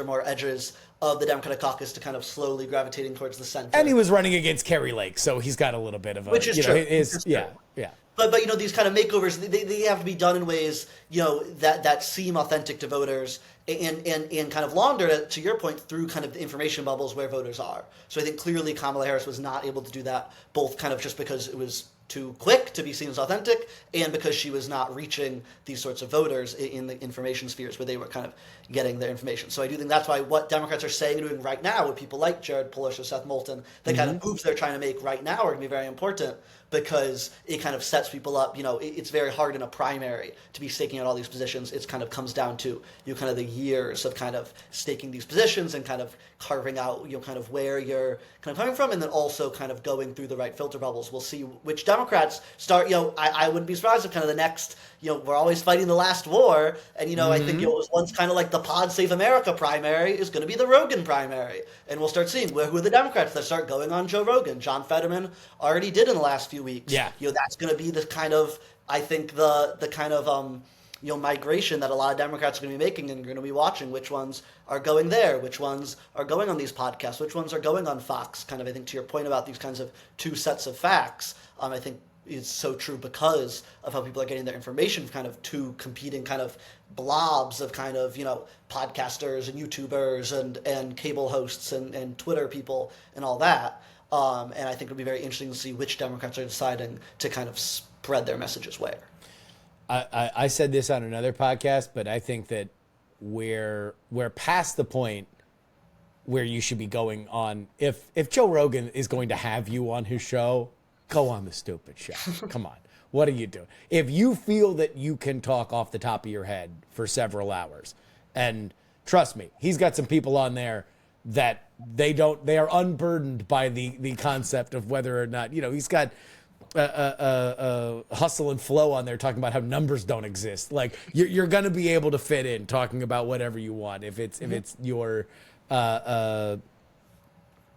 or more edges of the Democratic caucus to kind of slowly gravitating towards the center. And he was running against Kerry Lake, so he's got a little bit of a... Which is true. Yeah. But these kind of makeovers, they have to be done in ways, that seem authentic to voters and kind of launder, to your point, through kind of the information bubbles where voters are. So I think clearly Kamala Harris was not able to do that, both kind of just because it was too quick to be seen as authentic, and because she was not reaching these sorts of voters in the information spheres where they were kind of getting their information. So I do think that's why what Democrats are saying and doing right now with people like Jared Polis or Seth Moulton, the kind of moves they're trying to make right now are going to be very important, because it kind of sets people up. It's very hard in a primary to be staking out all these positions. It kind of comes down to kind of the years of kind of staking these positions and kind of carving out kind of where you're kind of coming from, and then also kind of going through the right filter bubbles. We'll see which Democrats start. I wouldn't be surprised if kind of the next, we're always fighting the last war, and I think it was once kind of like the Pod Save America primary is going to be the Rogan primary, and we'll start seeing who are the Democrats that start going on Joe Rogan. John Fetterman already did in the last few weeks. Yeah. That's going to be the kind of, I think the kind of migration that a lot of Democrats are going to be making, and you're going to be watching which ones are going there, which ones are going on these podcasts, which ones are going on Fox. Kind of, I think, to your point about these kinds of two sets of facts, I think is so true because of how people are getting their information, kind of two competing kind of blobs of kind of, podcasters and YouTubers and cable hosts and Twitter people and all that. And I think it'll be very interesting to see which Democrats are deciding to kind of spread their messages where. I said this on another podcast, but I think that we're past the point where you should be going on. If Joe Rogan is going to have you on his show, go on the stupid show. Come on. What are you doing? If you feel that you can talk off the top of your head for several hours, and trust me, he's got some people on there that they are unburdened by the concept of whether or not, he's got Hustle and Flow on there talking about how numbers don't exist. Like you're going to be able to fit in talking about whatever you want. If it's your,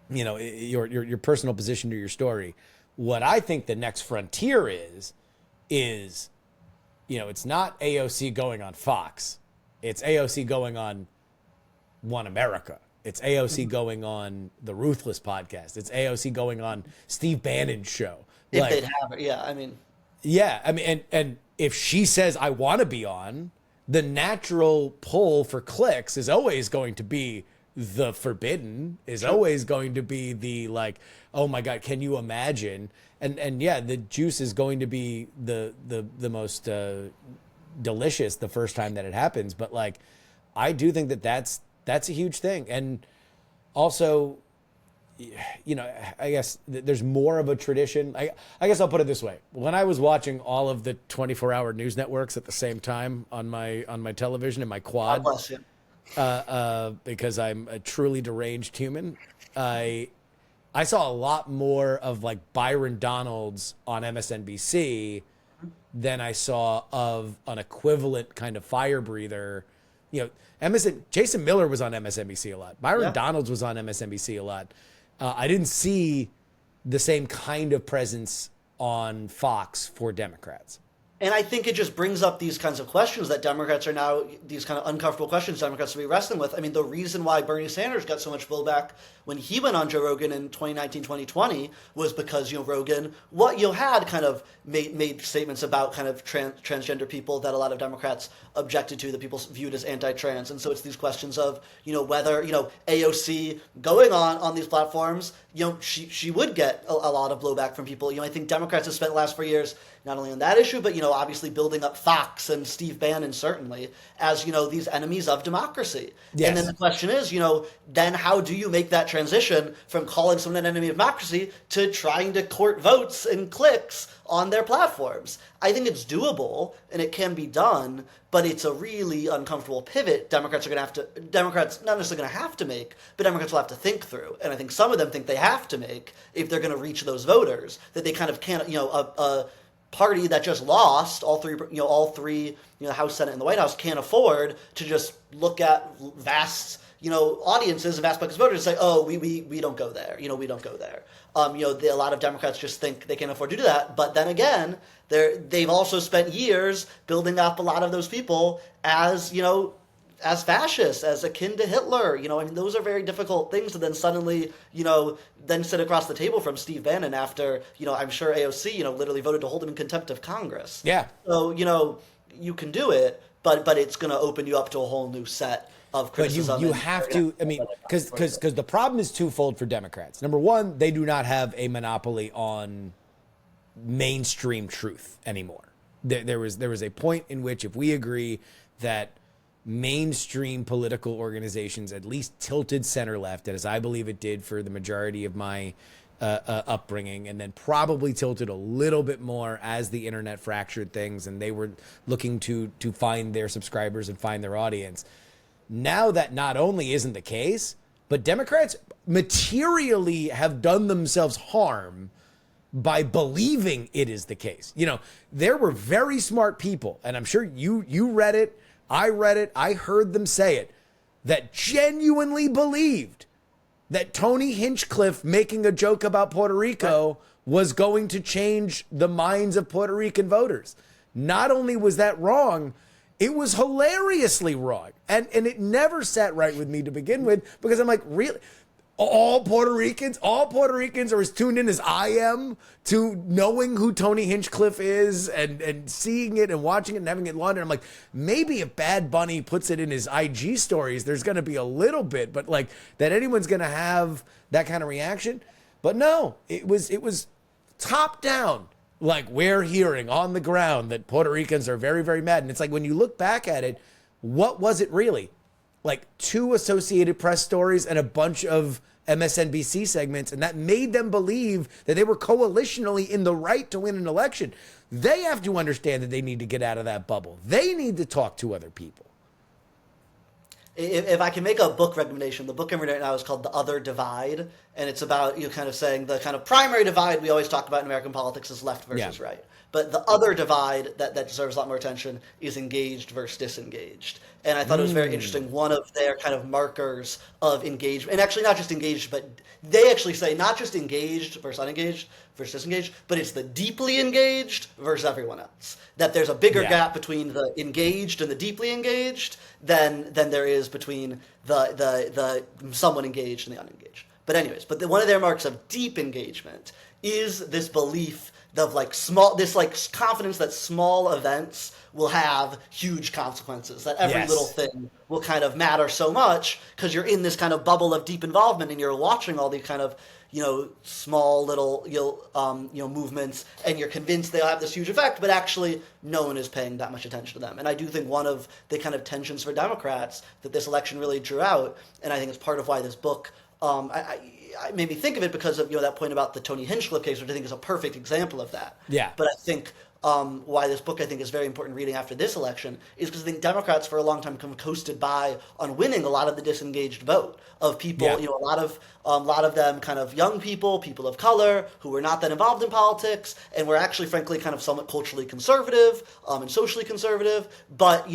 your personal position to your story. What I think the next frontier is, it's not AOC going on Fox. It's AOC going on One America. It's AOC going on the Ruthless podcast. It's AOC going on Steve Bannon's show. If they'd have it, yeah. I mean, and if she says I want to be on, the natural pull for clicks is always going to be the forbidden, is always going to be the like, oh my God, can you imagine? And yeah, the juice is going to be the most delicious the first time that it happens. But like, I do think that's a huge thing. And also, I guess there's more of a tradition. I guess I'll put it this way. When I was watching all of the 24-hour news networks at the same time on my television in my quad, because I'm a truly deranged human, I saw a lot more of like Byron Donalds on MSNBC than I saw of an equivalent kind of fire breather. Jason Miller was on MSNBC a lot. Byron Donalds was on MSNBC a lot. I didn't see the same kind of presence on Fox for Democrats. And I think it just brings up these kinds of questions that Democrats are now, these kind of uncomfortable questions Democrats will be wrestling with. I mean, the reason why Bernie Sanders got so much blowback when he went on Joe Rogan in 2019, 2020 was because, Rogan, had kind of made statements about kind of transgender people that a lot of Democrats objected to, that people viewed as anti-trans. And so it's these questions of, whether, AOC going on these platforms, she would get a lot of blowback from people. I think Democrats have spent the last 4 years not only on that issue, but, obviously building up Fox and Steve Bannon certainly as, these enemies of democracy. Yes. And then the question is, then how do you make that transition from calling someone an enemy of democracy to trying to court votes and clicks on their platforms? I think it's doable and it can be done, but it's a really uncomfortable pivot Democrats not necessarily going to have to make, but Democrats will have to think through. And I think some of them think they have to make if they're going to reach those voters, that they kind of can't, a party that just lost all three, House, Senate, and the White House can't afford to just look at vast, audiences and vast buckets of voters and say, oh, we don't go there. We don't go there. A lot of Democrats just think they can't afford to do that. But then again, they've also spent years building up a lot of those people as fascists, as akin to Hitler. Those are very difficult things to then suddenly, then sit across the table from Steve Bannon after, I'm sure AOC, literally voted to hold him in contempt of Congress. Yeah. So, you can do it, but it's going to open you up to a whole new set of criticism. But you have to, because the problem is twofold for Democrats. Number one, they do not have a monopoly on mainstream truth anymore. There was a point in which, if we agree that mainstream political organizations at least tilted center left, as I believe it did for the majority of my upbringing, and then probably tilted a little bit more as the internet fractured things and they were looking to find their subscribers and find their audience. Now that not only isn't the case, but Democrats materially have done themselves harm by believing it is the case. There were very smart people, and I'm sure you read it, I read it, I heard them say it, that genuinely believed that Tony Hinchcliffe making a joke about Puerto Rico was going to change the minds of Puerto Rican voters. Not only was that wrong, it was hilariously wrong. And it never sat right with me to begin with, because I'm like, really? All Puerto Ricans are as tuned in as I am to knowing who Tony Hinchcliffe is and seeing it and watching it and having it laundered. I'm like, maybe if Bad Bunny puts it in his IG stories, there's going to be a little bit, but like that anyone's going to have that kind of reaction. But no, it was top down. Like, we're hearing on the ground that Puerto Ricans are very, very mad. And it's like, when you look back at it, what was it really? Like 2 Associated Press stories and a bunch of MSNBC segments, and that made them believe that they were coalitionally in the right to win an election. They have to understand that they need to get out of that bubble. They need to talk to other people. If I can make a book recommendation, the book I'm reading right now is called The Other Divide, and it's about kind of saying the kind of primary divide we always talk about in American politics is left versus right. But the other divide that deserves a lot more attention is engaged versus disengaged. And I thought it was very interesting. One of their kind of markers of engagement, and actually not just engaged, but they actually say not just engaged versus unengaged versus disengaged, but it's the deeply engaged versus everyone else. That there's a bigger gap between the engaged and the deeply engaged than there is between the somewhat engaged and the unengaged. But anyways, one of their marks of deep engagement is this belief of confidence that small events will have huge consequences, that every little thing will kind of matter so much because you're in this kind of bubble of deep involvement and you're watching all these kind of, small little, movements, and you're convinced they'll have this huge effect, but actually no one is paying that much attention to them. And I do think one of the kind of tensions for Democrats that this election really drew out, and I think it's part of why this book, I made me think of it because of that point about the Tony Hinchcliffe case, which I think is a perfect example of that. Yeah. But I think why this book I think is very important reading after this election is because I think Democrats for a long time kind of coasted by on winning a lot of the disengaged vote of people. A lot of them kind of young people of color who were not that involved in politics and were actually frankly kind of somewhat culturally conservative and socially conservative, but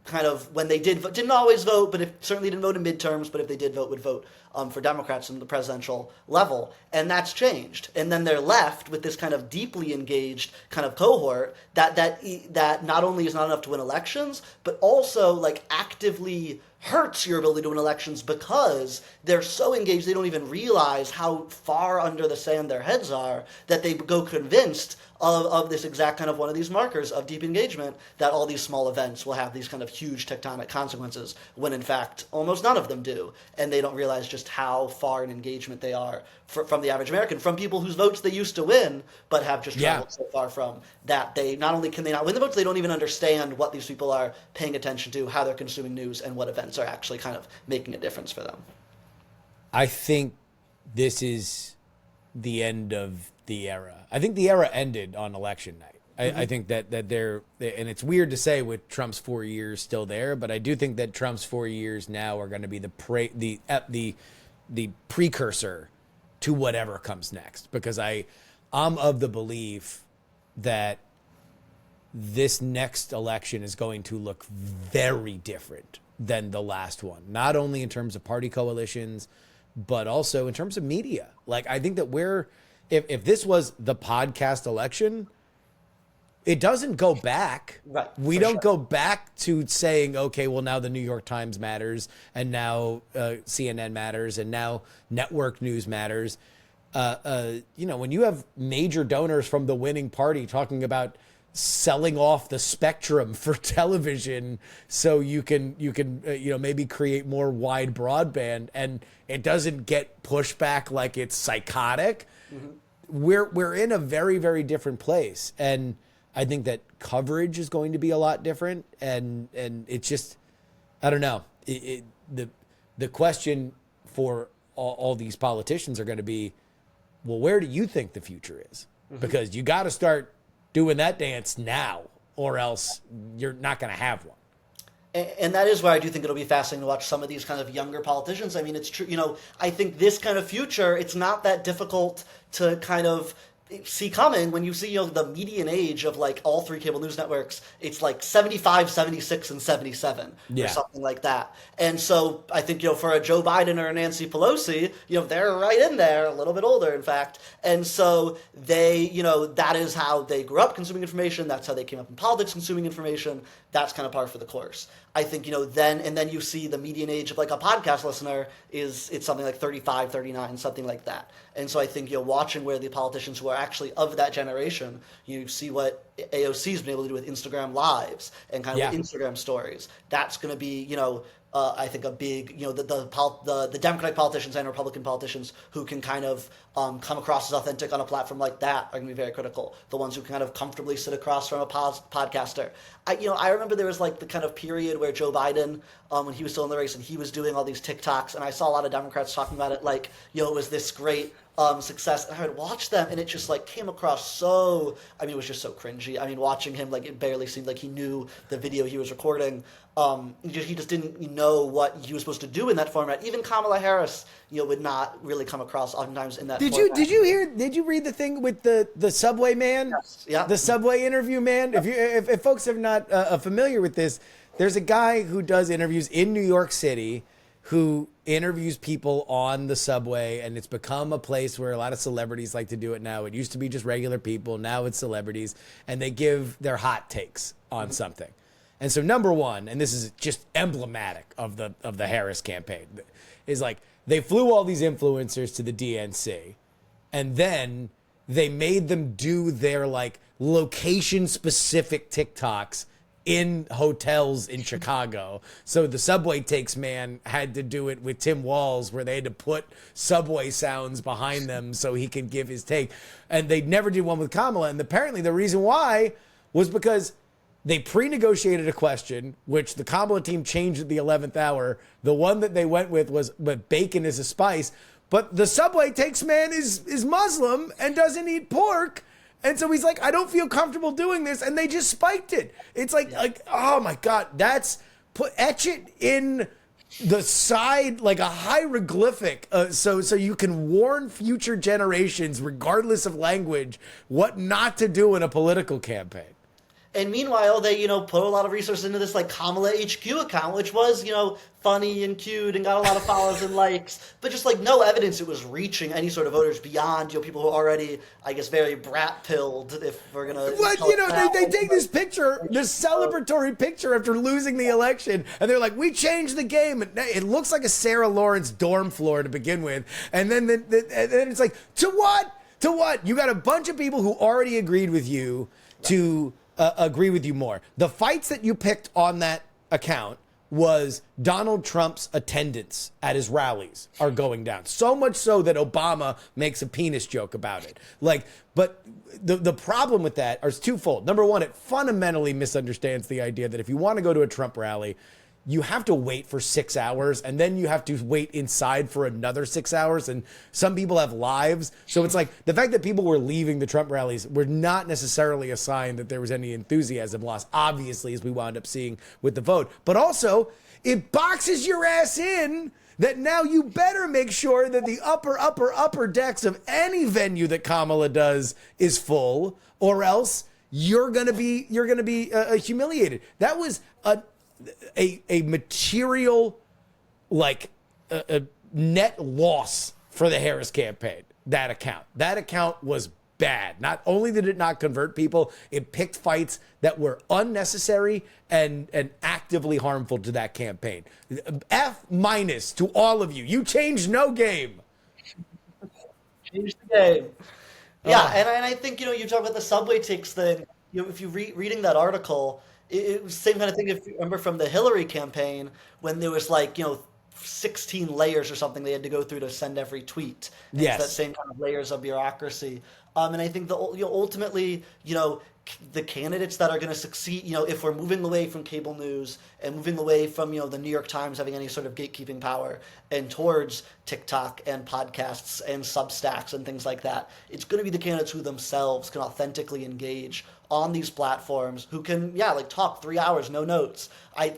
kind of when they didn't always vote, but certainly didn't vote in midterms, but if they did vote, would vote for Democrats in the presidential level. And that's changed. And then they're left with this kind of deeply engaged kind of cohort that not only is not enough to win elections, but also like actively hurts your ability to win elections because they're so engaged they don't even realize how far under the sand their heads are that they go convinced of this exact kind of one of these markers of deep engagement that all these small events will have these kind of huge tectonic consequences when in fact almost none of them do, and they don't realize just just how far in engagement they are from the average American, from people whose votes they used to win, but have just traveled so far from that. They not only can they not win the votes, they don't even understand what these people are paying attention to, how they're consuming news, and what events are actually kind of making a difference for them. I think this is the end of the era. I think the era ended on election night. I think that they're, and it's weird to say with Trump's 4 years still there, but I do think that Trump's 4 years now are going to be the precursor to whatever comes next, because I'm of the belief that this next election is going to look very different than the last one, not only in terms of party coalitions, but also in terms of media. Like, I think that if this was the podcast election, it doesn't go back. Right, we don't go back to saying, okay, well, now the New York Times matters, and now CNN matters, and now network news matters. When you have major donors from the winning party talking about selling off the spectrum for television so you can maybe create more wide broadband, and it doesn't get pushback like it's psychotic, we're in a very, very different place. And I think that coverage is going to be a lot different, and it's just, I don't know. The question for all these politicians are going to be, well, where do you think the future is? Because you got to start doing that dance now, or else you're not going to have one. And that is where I do think it'll be fascinating to watch some of these kind of younger politicians. I mean, it's true, I think this kind of future, it's not that difficult to kind of see coming when you see, the median age of like all three cable news networks. It's like 75, 76, and 77 or something like that. And so I think, for a Joe Biden or a Nancy Pelosi, they're right in there, a little bit older, in fact. And so they, that is how they grew up consuming information. That's how they came up in politics consuming information. That's kind of par for the course. I think, then you see the median age of like a podcast listener it's something like 35, 39, something like that. And so I think, watching where the politicians who are actually of that generation, you see what AOC's been able to do with Instagram Lives and kind of with Instagram stories. That's going to be, I think a big, the Democratic politicians and Republican politicians who can kind of come across as authentic on a platform like that are going to be very critical. The ones who can kind of comfortably sit across from a podcaster. I remember there was like the kind of period where Joe Biden, when he was still in the race and he was doing all these TikToks, and I saw a lot of Democrats talking about it like, it was this great success. And I would watch them, and it just like came across it was just so cringy. I mean, watching him, like, it barely seemed like he knew the video he was recording. He just didn't know what he was supposed to do in that format. Even Kamala Harris, would not really come across oftentimes in that format. Did you read the thing with the Subway man? Yes. Yeah. The Subway interview man? If folks are not familiar with this, there's a guy who does interviews in New York City who interviews people on the subway, and it's become a place where a lot of celebrities like to do it now. It used to be just regular people. Now it's celebrities, and they give their hot takes on something. And so number one, and this is just emblematic of the Harris campaign, is like they flew all these influencers to the DNC, and then they made them do their like location specific TikToks in hotels in Chicago. So the Subway Takes man had to do it with Tim Walz, where they had to put subway sounds behind them so he could give his take. And they never did one with Kamala. And apparently the reason why was because they pre-negotiated a question, which the Kamala team changed at the 11th hour. The one that they went with was, but bacon is a spice. But the Subway Takes man is Muslim and doesn't eat pork. And so he's like, I don't feel comfortable doing this. And they just spiked it. It's like, oh my God, etch it in the side, like a hieroglyphic. So you can warn future generations, regardless of language, what not to do in a political campaign. And meanwhile, they, put a lot of resources into this, like, Kamala HQ account, which was, funny and cute and got a lot of follows and likes, but just, like, no evidence it was reaching any sort of voters beyond, people who are already, I guess, very brat-pilled, if we're going to... But, they take this picture, this celebratory picture after losing the election, and they're like, we changed the game. And it looks like a Sarah Lawrence dorm floor to begin with, and then it's like, to what? To what? You got a bunch of people who already agreed with you to... agree with you more. The fights that you picked on that account was Donald Trump's attendance at his rallies are going down. So much so that Obama makes a penis joke about it. Like, but the problem with that is twofold. Number one, it fundamentally misunderstands the idea that if you want to go to a Trump rally, you have to wait for 6 hours, and then you have to wait inside for another 6 hours. And some people have lives. So it's like the fact that people were leaving the Trump rallies were not necessarily a sign that there was any enthusiasm lost, obviously, as we wound up seeing with the vote. But also, it boxes your ass in that now you better make sure that the upper decks of any venue that Kamala does is full, or else you're gonna be humiliated. That was a material, like a net loss for the Harris campaign. That account was bad. Not only did it not convert people, it picked fights that were unnecessary and actively harmful to that campaign. F- to all of you. You changed no game. Changed the game. Yeah, and I think, you talk about the subway ticks thing. If you reading that article, it was the same kind of thing, if you remember from the Hillary campaign, when there was 16 layers or something they had to go through to send every tweet. And yes. It's that same kind of layers of bureaucracy. And I think ultimately, the candidates that are going to succeed, if we're moving away from cable news and moving away from, the New York Times having any sort of gatekeeping power and towards TikTok and podcasts and Substacks and things like that, it's going to be the candidates who themselves can authentically engage on these platforms, who can, talk 3 hours, no notes.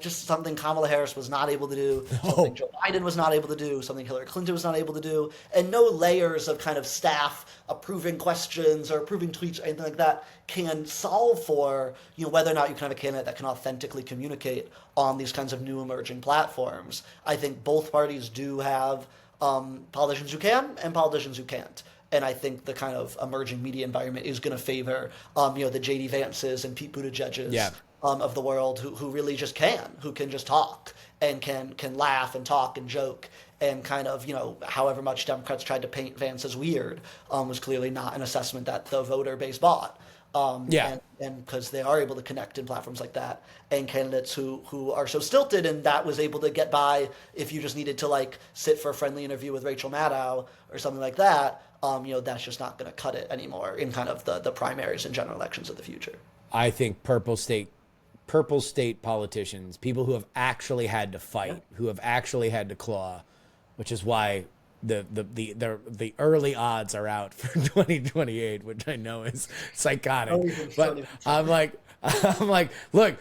Something Kamala Harris was not able to do, something Joe Biden was not able to do, something Hillary Clinton was not able to do, and no layers of kind of staff approving questions or approving tweets or anything like that can solve for, whether or not you can have a candidate that can authentically communicate on these kinds of new emerging platforms. I think both parties do have politicians who can and politicians who can't. And I think the kind of emerging media environment is going to favor, the J.D. Vances and Pete Buttigieg's of the world who really just who can just talk and can laugh and talk and joke. And kind of, however much Democrats tried to paint Vance as weird, was clearly not an assessment that the voter base bought. And because they are able to connect in platforms like that, and candidates who are so stilted, and that was able to get by if you just needed to sit for a friendly interview with Rachel Maddow or something like that, that's just not going to cut it anymore in kind of the primaries and general elections of the future. I think purple state politicians, people who have actually had to fight, who have actually had to claw, which is why the early odds are out for 2028, which I know is psychotic. But I'm like, look,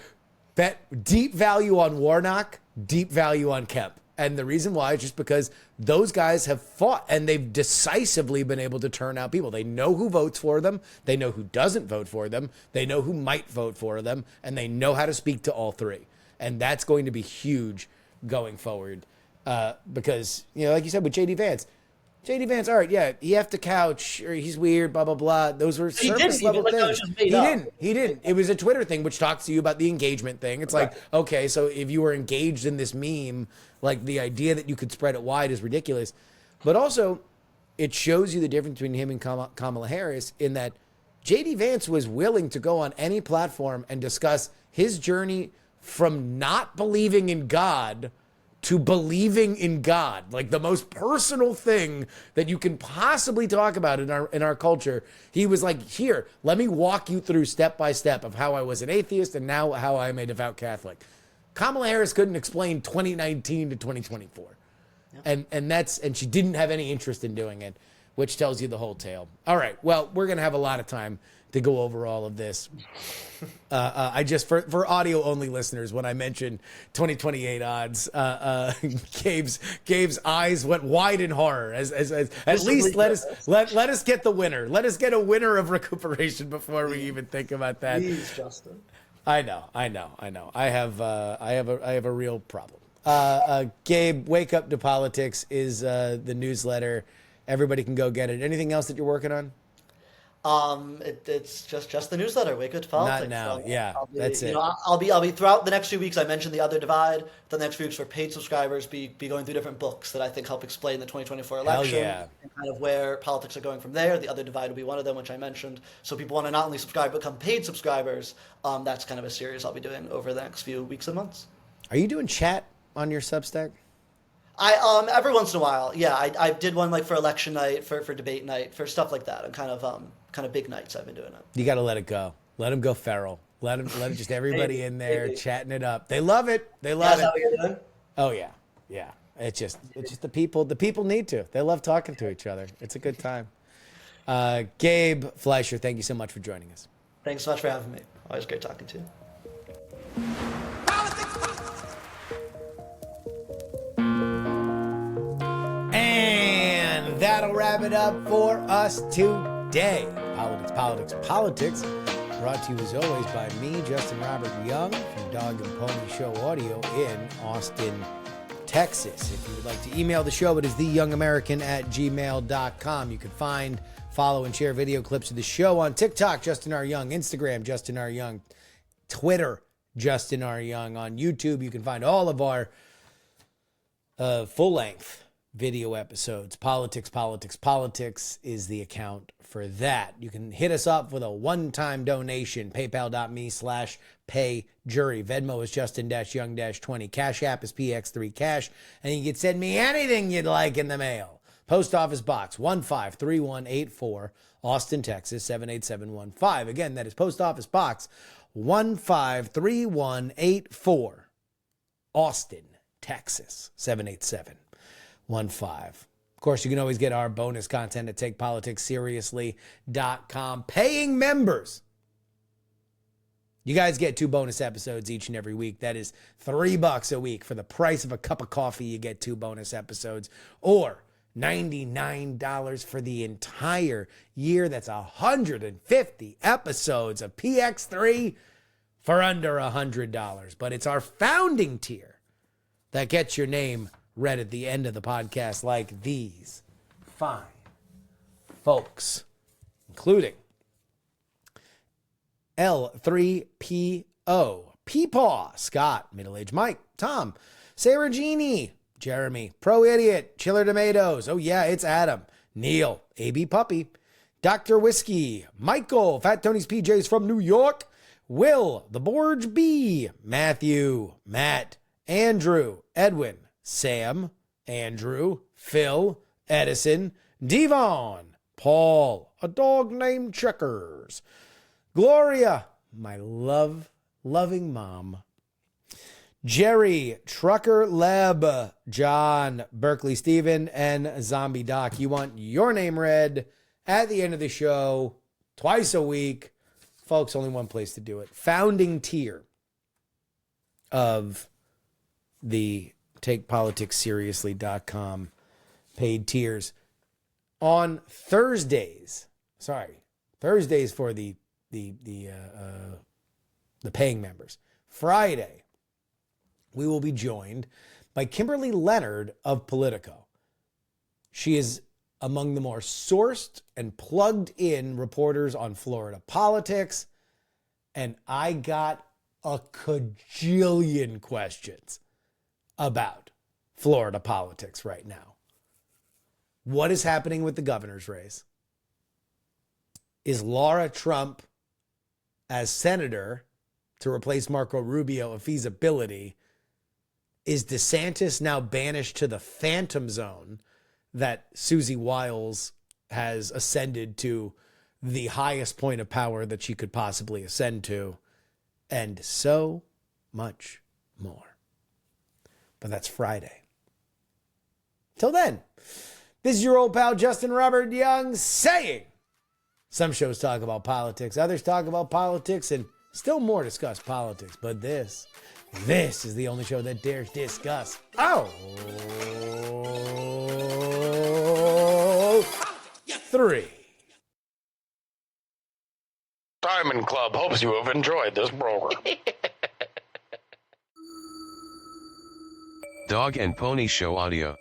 bet deep value on Warnock, deep value on Kemp. And the reason why is just because those guys have fought and they've decisively been able to turn out people. They know who votes for them. They know who doesn't vote for them. They know who might vote for them. And they know how to speak to all three. And that's going to be huge going forward. Because, like you said, with J.D. Vance, all right, yeah, he have to couch, or he's weird, blah, blah, blah. Those were surface level things. He didn't. It was a Twitter thing, which talks to you about the engagement thing. It's like, okay, so if you were engaged in this meme, the idea that you could spread it wide is ridiculous. But also, it shows you the difference between him and Kamala Harris in that J.D. Vance was willing to go on any platform and discuss his journey from not believing in God to believing in God, the most personal thing that you can possibly talk about in our culture. He was like, here, let me walk you through step by step of how I was an atheist and now how I'm a devout Catholic. Kamala Harris couldn't explain 2019 to 2024. Yep. And she didn't have any interest in doing it, which tells you the whole tale. All right, well, we're going to have a lot of time to go over all of this. I just, for audio only listeners, when I mentioned 2028 odds, Gabe's eyes went wide in horror. At least let us get the winner. Let us get a winner of recuperation before we even think about that. Please, Justin. I know. I have a real problem. Gabe, Wake Up to Politics is the newsletter. Everybody can go get it. Anything else that you're working on? It's just the newsletter, Wake Up to Politics. Not now, so yeah, that's it. I'll be throughout the next few weeks. I mentioned The Other Divide. The next few weeks for paid subscribers, be going through different books that I think help explain the 2024 election and kind of where politics are going from there. The Other Divide will be one of them, which I mentioned. So people want to not only subscribe but become paid subscribers. That's kind of a series I'll be doing over the next few weeks and months. Are you doing chat on your Substack? I every once in a while, yeah. I did one like for election night, for debate night, for stuff like that. And kind of big nights I've been doing it. You got to let it go. Let them go feral. Let just everybody in there chatting it up. They love it. They love it. That's how you're doing? Oh yeah, yeah. It's just the people. The people need to. They love talking to each other. It's a good time. Gabe Fleisher, thank you so much for joining us. Thanks so much for having me. Always great talking to you. And that'll wrap it up for us today. Politics. Brought to you as always by me, Justin Robert Young, from Dog and Pony Show Audio in Austin, Texas. If you would like to email the show, it is theyoungamerican@gmail.com. You can find, follow, and share video clips of the show on TikTok, Justin R. Young, Instagram, Justin R. Young, Twitter, Justin R. Young. On YouTube, you can find all of our full-length video episodes. Politics is the account for that. You can hit us up with a one-time donation. PayPal.me/payjury. Venmo is Justin-Young-20. Cash App is PX3Cash. And you can send me anything you'd like in the mail. Post Office Box 153184, Austin, Texas 78715. Again, that is Post Office Box 153184, Austin, Texas 78715. Of course, you can always get our bonus content at TakePoliticsSeriously.com. Paying members, you guys get 2 bonus episodes each and every week. That is $3 a week. For the price of a cup of coffee, you get 2 bonus episodes. Or $99 for the entire year. That's 150 episodes of PX3 for under $100. But it's our founding tier that gets your name read at the end of the podcast, like these fine folks, including L3PO, Peepaw, Scott, Middle-Aged Mike, Tom, Sarah Jeannie, Jeremy, Pro Idiot, Chiller Tomatoes, oh yeah, it's Adam, Neil, AB Puppy, Dr. Whiskey, Michael, Fat Tony's PJs from New York, Will, The Borge B, Matthew, Matt, Andrew, Edwin, Sam, Andrew, Phil, Edison, Devon, Paul, a dog named Checkers, Gloria, my loving mom, Jerry, Trucker Leb, John, Berkeley Steven, and Zombie Doc. You want your name read at the end of the show twice a week. Folks, only one place to do it. Founding tier of the TakePoliticsSeriously.com paid tiers. On Thursdays for the paying members. Friday, we will be joined by Kimberly Leonard of Politico. She is among the more sourced and plugged in reporters on Florida politics, and I got a cajillion questions about Florida politics right now. What is happening with the governor's race? Is Laura Trump as senator to replace Marco Rubio a feasibility? Is DeSantis now banished to the phantom zone that Susie Wiles has ascended to the highest point of power that she could possibly ascend to? And so much more. But that's Friday. Till then, this is your old pal Justin Robert Young saying, some shows talk about politics, others talk about politics, and still more discuss politics. But this is the only show that dares discuss. Three. Diamond Club hopes you have enjoyed this program. Dog and Pony Show Audio.